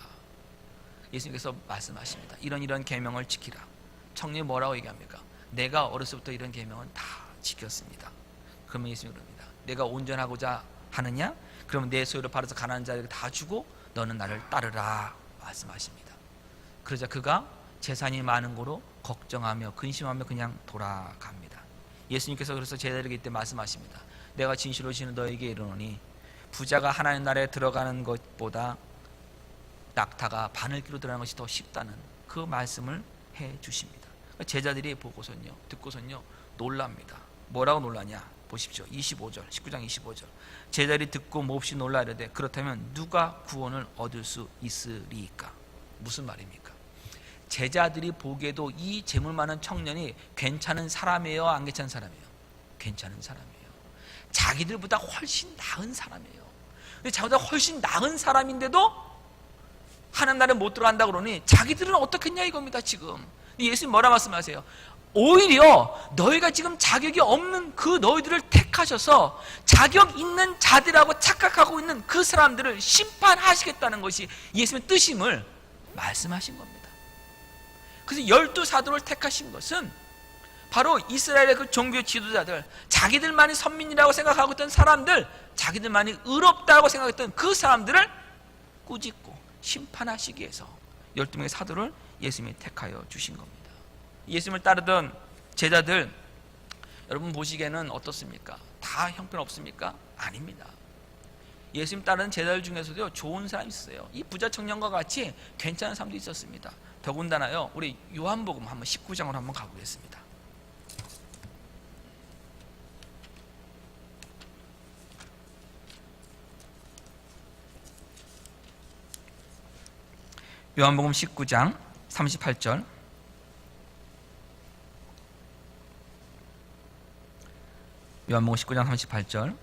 예수님께서 말씀하십니다. 이런 계명을 지키라. 청년이 뭐라고 얘기합니까? 내가 어렸을 때부터 이런 계명은 다 지켰습니다. 그러면 예수님이 그럽니다. 내가 온전하고자 하느냐? 그러면 내 소유를 팔아서 가난한 자에게 다 주고 너는 나를 따르라 말씀하십니다. 그러자 그가 재산이 많은 고로 걱정하며 근심하며 그냥 돌아갑니다. 예수님께서 그래서 제자들에게 이때 말씀하십니다. 내가 진실로 지는 너에게 이르노니 부자가 하나님 나라에 들어가는 것보다 낙타가 바늘기로 들어가는 것이 더 쉽다는 그 말씀을 해 주십니다. 제자들이 보고선요, 듣고선요 놀랍니다. 뭐라고 놀라냐? 보십시오. 25절, 19장 25절. 제자들이 듣고 몹시 놀라 이르되 그렇다면 누가 구원을 얻을 수 있으리까? 무슨 말입니까? 제자들이 보기에도 이 재물 많은 청년이 괜찮은 사람이에요? 안 괜찮은 사람이에요? 괜찮은 사람이에요. 자기들보다 훨씬 나은 사람이에요. 근데 자기보다 훨씬 나은 사람인데도 하나님 나라에 못 들어간다 그러니 자기들은 어떻겠냐 이겁니다. 지금 예수님 뭐라 말씀하세요? 오히려 너희가 지금 자격이 없는 그 너희들을 택하셔서 자격 있는 자들하고 착각하고 있는 그 사람들을 심판하시겠다는 것이 예수님의 뜻임을 말씀하신 겁니다. 그래서 12사도를 택하신 것은 바로 이스라엘의 그 종교 지도자들, 자기들만이 선민이라고 생각하고 있던 사람들, 자기들만이 의롭다고 생각했던 그 사람들을 꾸짖고 심판하시기 위해서 12명의 사도를 예수님이 택하여 주신 겁니다. 예수님을 따르던 제자들, 여러분 보시기에는 어떻습니까? 다 형편없습니까? 아닙니다. 예수님 따르는 제자들 중에서도 좋은 사람이 있었어요. 이 부자 청년과 같이 괜찮은 사람도 있었습니다. 더군다나요, 우리 요한복음 한번 19장으로 한번 가보겠습니다. 요한복음 19장 38절. 요한복음 19장 38절.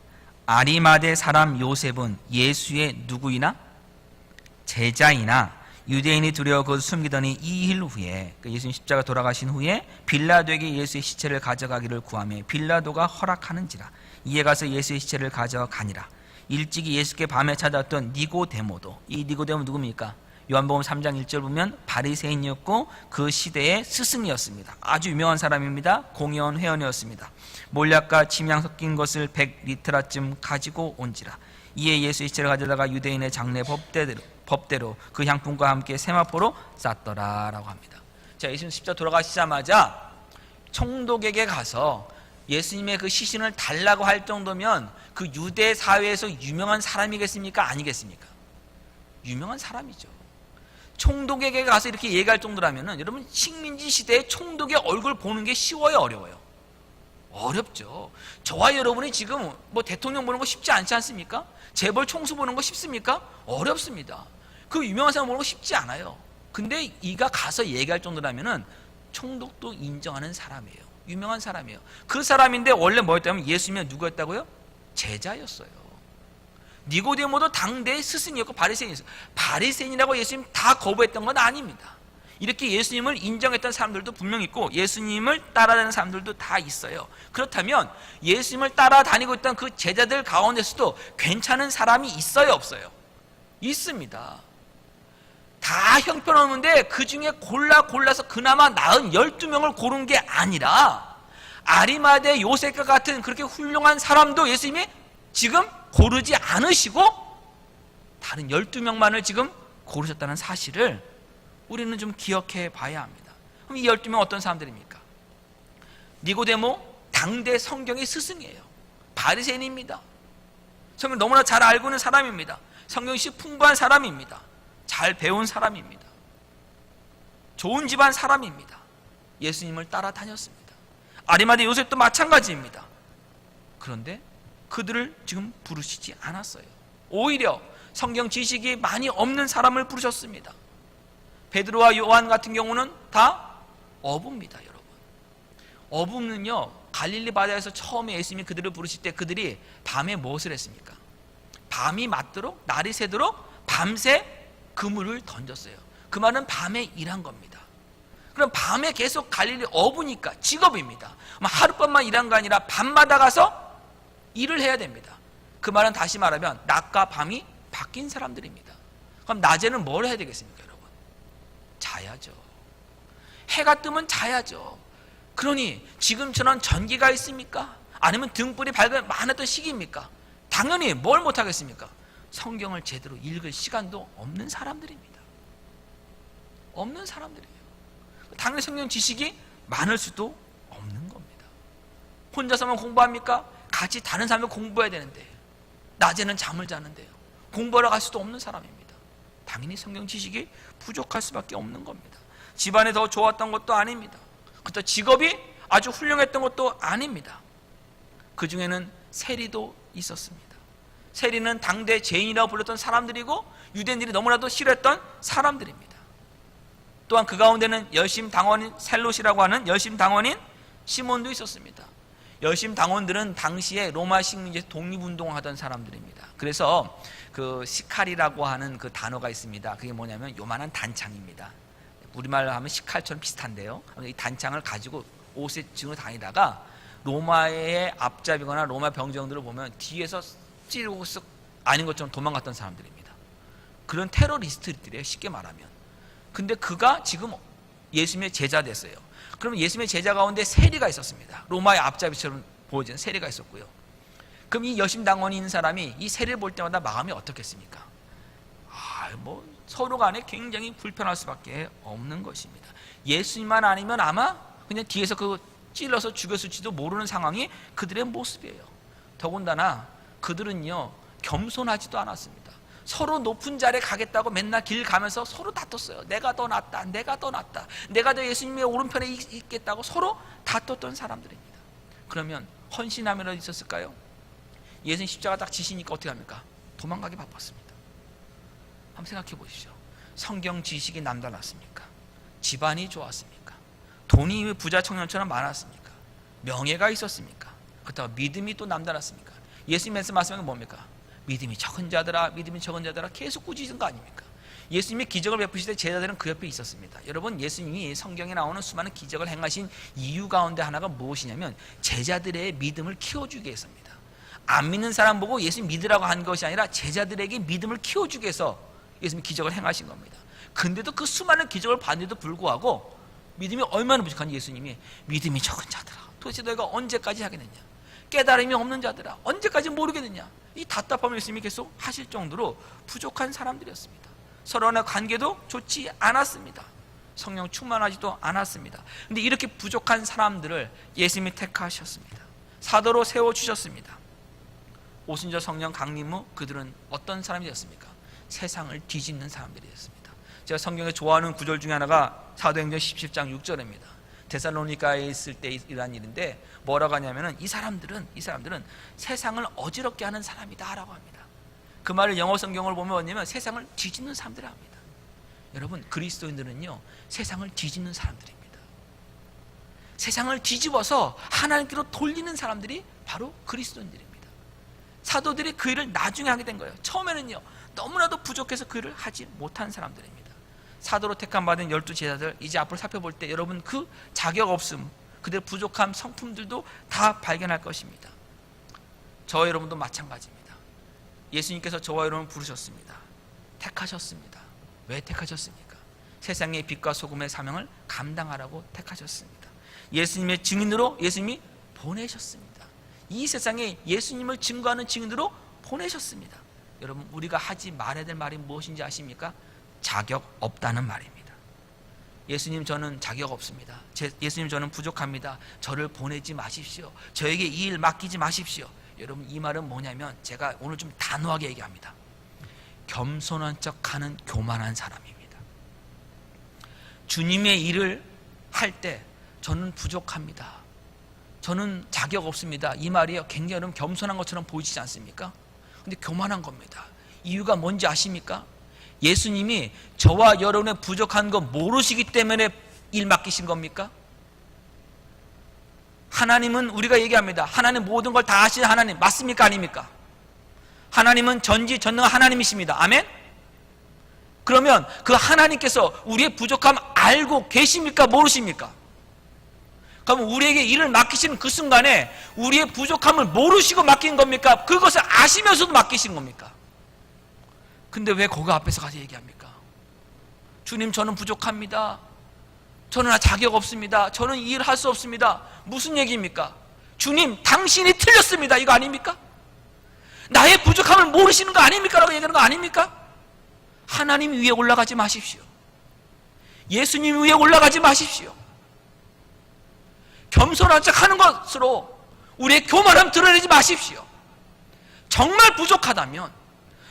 아리마대 사람 요셉은 예수의 누구이나? 제자이나 유대인이 두려워 그것을 숨기더니 2일 후에, 예수님 십자가 돌아가신 후에 빌라도에게 예수의 시체를 가져가기를 구하며 빌라도가 허락하는지라. 이에 가서 예수의 시체를 가져가니라. 일찍이 예수께 밤에 찾아왔던 니고데모도, 이 니고데모 누굽니까? 요한복음 3장 1절 보면 바리새인이었고 그 시대의 스승이었습니다. 아주 유명한 사람입니다. 공의원 회원이었습니다. 몰약과 침향 섞인 것을 100리트라쯤 가지고 온지라. 이에 예수의 시체를 가져다가 유대인의 장례 법대로 그 향품과 함께 세마포로 쌌더라라고 합니다. 자, 예수님 십자가 돌아가시자마자 총독에게 가서 예수님의 그 시신을 달라고 할 정도면 그 유대 사회에서 유명한 사람이겠습니까? 아니겠습니까? 유명한 사람이죠. 총독에게 가서 이렇게 얘기할 정도라면은, 여러분, 식민지 시대에 총독의 얼굴 보는 게 쉬워요, 어려워요? 어렵죠. 저와 여러분이 지금 뭐 대통령 보는 거 쉽지 않지 않습니까? 재벌 총수 보는 거 쉽습니까? 어렵습니다. 그 유명한 사람 보는 거 쉽지 않아요. 근데 이가 가서 얘기할 정도라면은 총독도 인정하는 사람이에요. 유명한 사람이에요. 그 사람인데 원래 뭐였다면 예수님이 누구였다고요? 제자였어요. 니고데모도 당대의 스승이었고 바리새인이었어요. 바리새인이라고 예수님 다 거부했던 건 아닙니다. 이렇게 예수님을 인정했던 사람들도 분명 있고 예수님을 따라다니는 사람들도 다 있어요. 그렇다면 예수님을 따라다니고 있던 그 제자들 가운데서도 괜찮은 사람이 있어요, 없어요? 있습니다. 다 형편없는데 그 중에 골라서 그나마 나은 12명을 고른 게 아니라 아리마대 요셉과 같은 그렇게 훌륭한 사람도 예수님이 지금 고르지 않으시고 다른 12명만을 지금 고르셨다는 사실을 우리는 좀 기억해 봐야 합니다. 그럼 이 12명 어떤 사람들입니까? 니고데모, 당대 성경의 스승이에요. 바리새인입니다. 성경 너무나 잘 알고 있는 사람입니다. 성경시 풍부한 사람입니다. 잘 배운 사람입니다. 좋은 집안 사람입니다. 예수님을 따라다녔습니다. 아리마대 요셉도 마찬가지입니다. 그런데 그들을 지금 부르시지 않았어요. 오히려 성경 지식이 많이 없는 사람을 부르셨습니다. 베드로와 요한 같은 경우는 다 어부입니다, 여러분. 어부는요, 갈릴리 바다에서 처음에 예수님이 그들을 부르실 때 그들이 밤에 무엇을 했습니까? 밤이 맞도록, 날이 새도록 밤새 그물을 던졌어요. 그 말은 밤에 일한 겁니다. 그럼 밤에 계속 갈릴리 어부니까 직업입니다. 하룻밤만 일한 거 아니라 밤마다 가서 일을 해야 됩니다. 그 말은 다시 말하면 낮과 밤이 바뀐 사람들입니다. 그럼 낮에는 뭘 해야 되겠습니까, 여러분? 자야죠. 해가 뜨면 자야죠. 그러니 지금처럼 전기가 있습니까? 아니면 등불이 많았던 시기입니까? 당연히 뭘 못하겠습니까? 성경을 제대로 읽을 시간도 없는 사람들입니다. 없는 사람들이에요. 당연히 성경 지식이 많을 수도 없는 겁니다. 혼자서만 공부합니까? 같이 다른 사람이 공부해야 되는데 낮에는 잠을 자는데요. 공부하러 갈 수도 없는 사람입니다. 당연히 성경 지식이 부족할 수밖에 없는 겁니다. 집안이 더 좋았던 것도 아닙니다. 그렇다고 직업이 아주 훌륭했던 것도 아닙니다. 그 중에는 세리도 있었습니다. 세리는 당대 죄인이라고 불렸던 사람들이고 유대인들이 너무나도 싫어했던 사람들입니다. 또한 그 가운데는 열심당원인 셀롯이라고 하는 열심당원인 시몬도 있었습니다. 열심당원들은 당시에 로마 식민지에서 독립운동을 하던 사람들입니다. 그래서 그 시칼이라고 하는 그 단어가 있습니다. 그게 뭐냐면 요만한 단창입니다. 우리말로 하면 시칼처럼 비슷한데요. 이 단창을 가지고 옷에 지고 다니다가 로마의 앞잡이거나 로마 병정들을 보면 뒤에서 찌르고 쓱 아닌 것처럼 도망갔던 사람들입니다. 그런 테러리스트들이에요, 쉽게 말하면. 근데 그가 지금 예수님의 제자 됐어요. 그러면 예수님의 제자 가운데 세리가 있었습니다. 로마의 앞잡이처럼 보여지는 세리가 있었고요. 그럼 이 여심당원이 있는 사람이 이 세리를 볼 때마다 마음이 어떻겠습니까? 서로 간에 굉장히 불편할 수밖에 없는 것입니다. 예수님만 아니면 아마 그냥 뒤에서 그 찔러서 죽였을지도 모르는 상황이 그들의 모습이에요. 더군다나 그들은요, 겸손하지도 않았습니다. 서로 높은 자리에 가겠다고 맨날 길 가면서 서로 다퉜어요. 내가 더 낫다, 내가 더 낫다, 내가 더 예수님의 오른편에 있겠다고 서로 다퉜던 사람들입니다. 그러면 헌신함이라도 있었을까요? 예수님 십자가 딱 지시니까 어떻게 합니까? 도망가기 바빴습니다. 한번 생각해 보십시오. 성경 지식이 남달랐습니까? 집안이 좋았습니까? 돈이 부자 청년처럼 많았습니까? 명예가 있었습니까? 그렇다고 믿음이 또 남달랐습니까? 예수님 말씀하시는 건 뭡니까? 믿음이 적은 자들아, 믿음이 적은 자들아 계속 꾸짖은 거 아닙니까? 예수님이 기적을 베푸실 때 제자들은 그 옆에 있었습니다. 여러분, 예수님이 성경에 나오는 수많은 기적을 행하신 이유 가운데 하나가 무엇이냐면 제자들의 믿음을 키워주기 위해서입니다. 안 믿는 사람 보고 예수님 믿으라고 한 것이 아니라 제자들에게 믿음을 키워주기 위해서 예수님이 기적을 행하신 겁니다. 근데도 그 수많은 기적을 봤는데도 불구하고 믿음이 얼마나 부족한 예수님이 믿음이 적은 자들아, 도대체 너희가 언제까지 하겠느냐, 깨달음이 없는 자들아, 언제까지 모르겠느냐, 이 답답함을 예수님이 계속 하실 정도로 부족한 사람들이었습니다. 서로 간의 관계도 좋지 않았습니다. 성령 충만하지도 않았습니다. 근데 이렇게 부족한 사람들을 예수님이 택하셨습니다. 사도로 세워주셨습니다. 오순절 성령 강림 후 그들은 어떤 사람이 되었습니까? 세상을 뒤집는 사람들이 되었습니다. 제가 성경에 좋아하는 구절 중에 하나가 사도행전 17장 6절입니다. 데살로니가에 있을 때 일어난 일인데 뭐라고 하냐면은 이 사람들은 세상을 어지럽게 하는 사람이다 라고 합니다. 그 말을 영어 성경을 보면 뭐냐면 세상을 뒤집는 사람들이라 합니다. 여러분, 그리스도인들은요 세상을 뒤집는 사람들입니다. 세상을 뒤집어서 하나님께로 돌리는 사람들이 바로 그리스도인들입니다. 사도들이 그 일을 나중에 하게 된 거예요. 처음에는요 너무나도 부족해서 그 일을 하지 못한 사람들입니다. 사도로 택함 받은 12제자들, 이제 앞으로 살펴볼 때 여러분 그 자격 없음, 그들의 부족한 성품들도 다 발견할 것입니다. 저와 여러분도 마찬가지입니다. 예수님께서 저와 여러분을 부르셨습니다. 택하셨습니다. 왜 택하셨습니까? 세상의 빛과 소금의 사명을 감당하라고 택하셨습니다. 예수님의 증인으로 예수님이 보내셨습니다. 이 세상에 예수님을 증거하는 증인으로 보내셨습니다. 여러분, 우리가 하지 말아야 될 말이 무엇인지 아십니까? 자격 없다는 말입니다. 예수님, 저는 자격 없습니다. 예수님, 저는 부족합니다. 저를 보내지 마십시오. 저에게 이 일 맡기지 마십시오. 여러분, 이 말은 뭐냐면 제가 오늘 좀 단호하게 얘기합니다. 겸손한 척하는 교만한 사람입니다. 주님의 일을 할 때 저는 부족합니다, 저는 자격 없습니다, 이 말이 굉장히 여러분 겸손한 것처럼 보이지 않습니까? 근데 교만한 겁니다. 이유가 뭔지 아십니까? 예수님이 저와 여러분의 부족한 거 모르시기 때문에 일 맡기신 겁니까? 하나님은, 우리가 얘기합니다, 하나님 모든 걸 다 아시는 하나님, 맞습니까? 아닙니까? 하나님은 전지전능한 하나님이십니다. 아멘? 그러면 그 하나님께서 우리의 부족함 알고 계십니까? 모르십니까? 그럼 우리에게 일을 맡기시는 그 순간에 우리의 부족함을 모르시고 맡긴 겁니까? 그것을 아시면서도 맡기신 겁니까? 근데 왜 거기 앞에서 가서 얘기합니까? 주님, 저는 부족합니다, 저는 자격 없습니다, 저는 이 일 할 수 없습니다. 무슨 얘기입니까? 주님, 당신이 틀렸습니다, 이거 아닙니까? 나의 부족함을 모르시는 거 아닙니까? 라고 얘기하는 거 아닙니까? 하나님 위에 올라가지 마십시오. 예수님 위에 올라가지 마십시오. 겸손한 척 하는 것으로 우리의 교만함 드러내지 마십시오. 정말 부족하다면,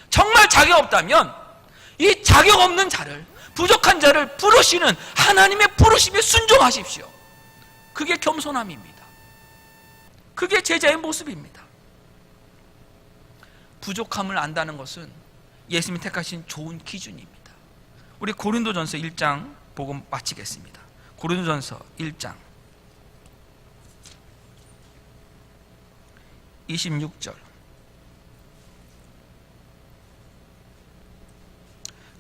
정말 자격 없다면 이 자격 없는 자를, 부족한 자를 부르시는 하나님의 부르심에 순종하십시오. 그게 겸손함입니다. 그게 제자의 모습입니다. 부족함을 안다는 것은 예수님이 택하신 좋은 기준입니다. 우리 고린도전서 1장 보고 마치겠습니다. 고린도전서 1장 26절.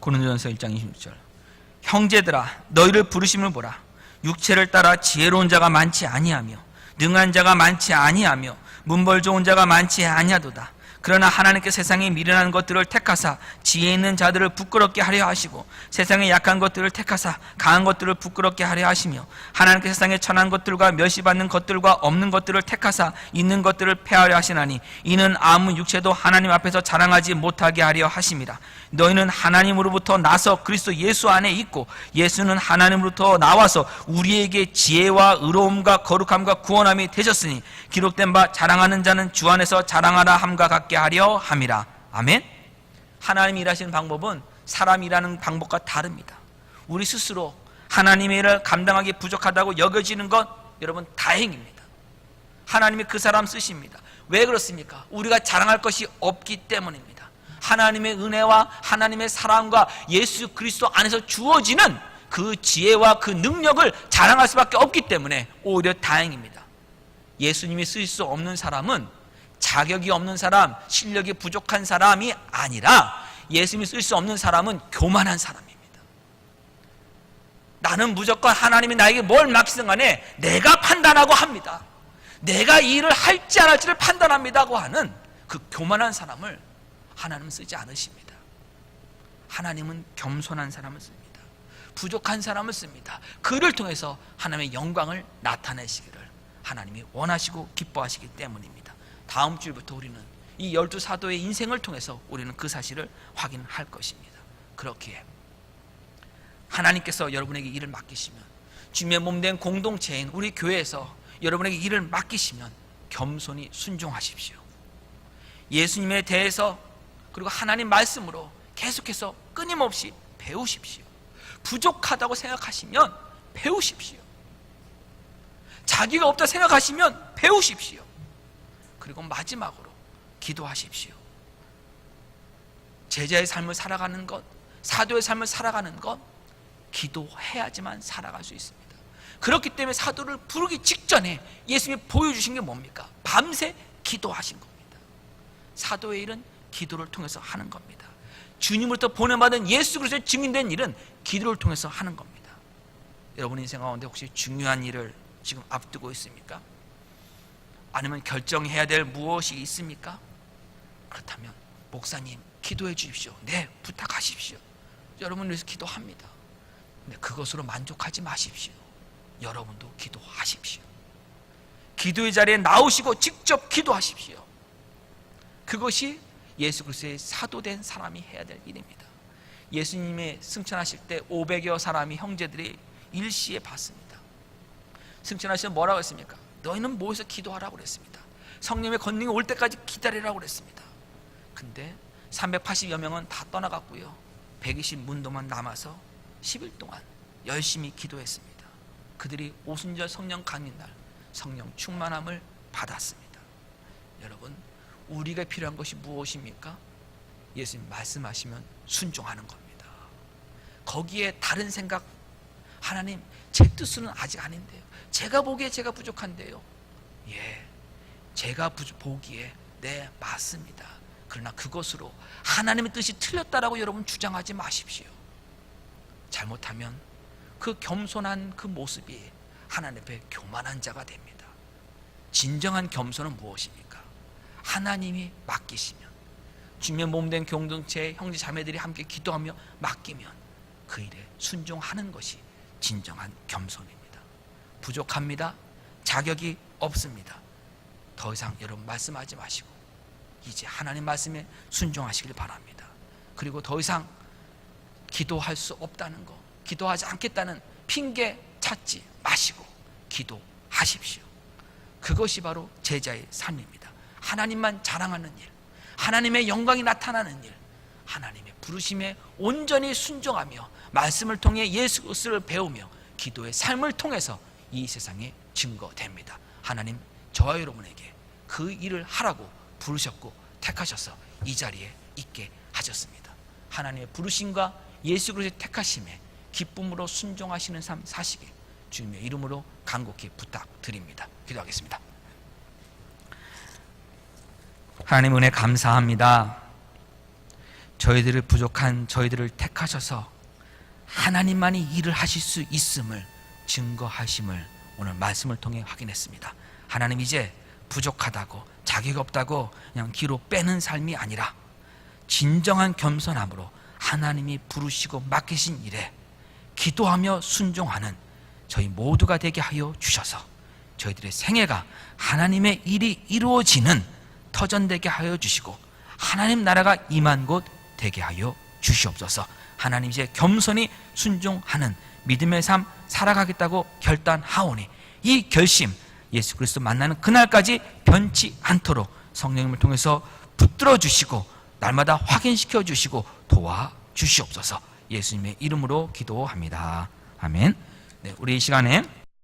고린도전서 1장 26절. 형제들아, 너희를 부르심을 보라. 육체를 따라 지혜로운 자가 많지 아니하며 능한 자가 많지 아니하며 문벌 좋은 자가 많지 아니하도다. 그러나 하나님께 세상에 미련한 것들을 택하사 지혜 있는 자들을 부끄럽게 하려 하시고 세상에 약한 것들을 택하사 강한 것들을 부끄럽게 하려 하시며 하나님께 세상에 천한 것들과 멸시받는 것들과 없는 것들을 택하사 있는 것들을 폐하려 하시나니 이는 아무 육체도 하나님 앞에서 자랑하지 못하게 하려 하심이라. 너희는 하나님으로부터 나서 그리스도 예수 안에 있고 예수는 하나님으로부터 나와서 우리에게 지혜와 의로움과 거룩함과 구원함이 되셨으니 기록된 바 자랑하는 자는 주 안에서 자랑하라 함과 같게 하려 함이라. 아멘. 하나님이 일하시는 방법은 사람이 일하는 방법과 다릅니다. 우리 스스로 하나님의 일을 감당하기 부족하다고 여겨지는 것, 여러분 다행입니다. 하나님이 그 사람 쓰십니다. 왜 그렇습니까? 우리가 자랑할 것이 없기 때문입니다. 하나님의 은혜와 하나님의 사랑과 예수 그리스도 안에서 주어지는 그 지혜와 그 능력을 자랑할 수밖에 없기 때문에 오히려 다행입니다. 예수님이 쓰실 수 없는 사람은 자격이 없는 사람, 실력이 부족한 사람이 아니라 예수님이 쓸 수 없는 사람은 교만한 사람입니다. 나는 무조건 하나님이 나에게 뭘 맡기든 간에 내가 판단하고 합니다. 내가 이 일을 할지 안 할지를 판단합니다고 하는 그 교만한 사람을 하나님은 쓰지 않으십니다. 하나님은 겸손한 사람을 씁니다. 부족한 사람을 씁니다. 그를 통해서 하나님의 영광을 나타내시기를 하나님이 원하시고 기뻐하시기 때문입니다. 다음 주일부터 우리는 이 12사도의 인생을 통해서 우리는 그 사실을 확인할 것입니다. 그렇기에 하나님께서 여러분에게 일을 맡기시면, 주님의 몸된 공동체인 우리 교회에서 여러분에게 일을 맡기시면 겸손히 순종하십시오. 예수님에 대해서 그리고 하나님 말씀으로 계속해서 끊임없이 배우십시오. 부족하다고 생각하시면 배우십시오. 자기가 없다 생각하시면 배우십시오. 그리고 마지막으로 기도하십시오. 제자의 삶을 살아가는 것, 사도의 삶을 살아가는 것, 기도해야지만 살아갈 수 있습니다. 그렇기 때문에 사도를 부르기 직전에 예수님이 보여주신 게 뭡니까? 밤새 기도하신 겁니다. 사도의 일은 기도를 통해서 하는 겁니다. 주님으로부터 보내받은 예수 그리스도의 증인된 일은 기도를 통해서 하는 겁니다. 여러분 인생 가운데 혹시 중요한 일을 지금 앞두고 있습니까? 아니면 결정해야 될 무엇이 있습니까? 그렇다면 목사님 기도해 주십시오. 네, 부탁하십시오. 여러분을 위해서 기도합니다. 근데 그것으로 만족하지 마십시오. 여러분도 기도하십시오. 기도의 자리에 나오시고 직접 기도하십시오. 그것이 예수 그리스도의 사도된 사람이 해야 될 일입니다. 예수님의 승천하실 때 500여 사람이 형제들이 일시에 봤습니다. 승천하시면 뭐라고 했습니까? 너희는 모여서 기도하라고 그랬습니다. 성령의 권능이 올 때까지 기다리라고 그랬습니다. 근데 380여 명은 다 떠나갔고요, 120 문도만 남아서 10일 동안 열심히 기도했습니다. 그들이 오순절 성령 강림날 성령 충만함을 받았습니다. 여러분, 우리가 필요한 것이 무엇입니까? 예수님 말씀하시면 순종하는 겁니다. 거기에 다른 생각, 하나님 제 뜻은 아직 아닌데요, 제가 보기에 제가 부족한데요, 예, 제가 보기에 네 맞습니다. 그러나 그것으로 하나님의 뜻이 틀렸다라고 여러분 주장하지 마십시오. 잘못하면 그 겸손한 그 모습이 하나님 앞에 교만한 자가 됩니다. 진정한 겸손은 무엇입니까? 하나님이 맡기시면, 주님의 몸된 공동체 형제 자매들이 함께 기도하며 맡기면 그 일에 순종하는 것이 진정한 겸손입니다. 부족합니다. 자격이 없습니다. 더 이상 여러분 말씀하지 마시고 이제 하나님 말씀에 순종하시길 바랍니다. 그리고 더 이상 기도할 수 없다는 거, 기도하지 않겠다는 핑계 찾지 마시고 기도하십시오. 그것이 바로 제자의 삶입니다. 하나님만 자랑하는 일, 하나님의 영광이 나타나는 일, 하나님의 부르심에 온전히 순종하며 말씀을 통해 예수 그리스도를 배우며 기도의 삶을 통해서 이 세상에 증거됩니다. 하나님 저와 여러분에게 그 일을 하라고 부르셨고 택하셔서 이 자리에 있게 하셨습니다. 하나님의 부르심과 예수 그리스도의 택하심에 기쁨으로 순종하시는 삶 사시길 주님의 이름으로 간곡히 부탁드립니다. 기도하겠습니다. 하나님 은혜 감사합니다. 저희들을 부족한 저희들을 택하셔서 하나님만이 일을 하실 수 있음을 증거하심을 오늘 말씀을 통해 확인했습니다. 하나님 이제 부족하다고 자격 없다고 그냥 뒤로 빼는 삶이 아니라 진정한 겸손함으로 하나님이 부르시고 맡기신 일에 기도하며 순종하는 저희 모두가 되게 하여 주셔서 저희들의 생애가 하나님의 일이 이루어지는 터전되게 하여 주시고 하나님 나라가 임한 곳 되게 하여 주시옵소서. 하나님 이제 겸손히 순종하는 믿음의 삶 살아가겠다고 결단하오니 이 결심 예수 그리스도 만나는 그날까지 변치 않도록 성령님을 통해서 붙들어 주시고 날마다 확인시켜 주시고 도와 주시옵소서. 예수님의 이름으로 기도합니다. 아멘. 네, 우리 이 시간에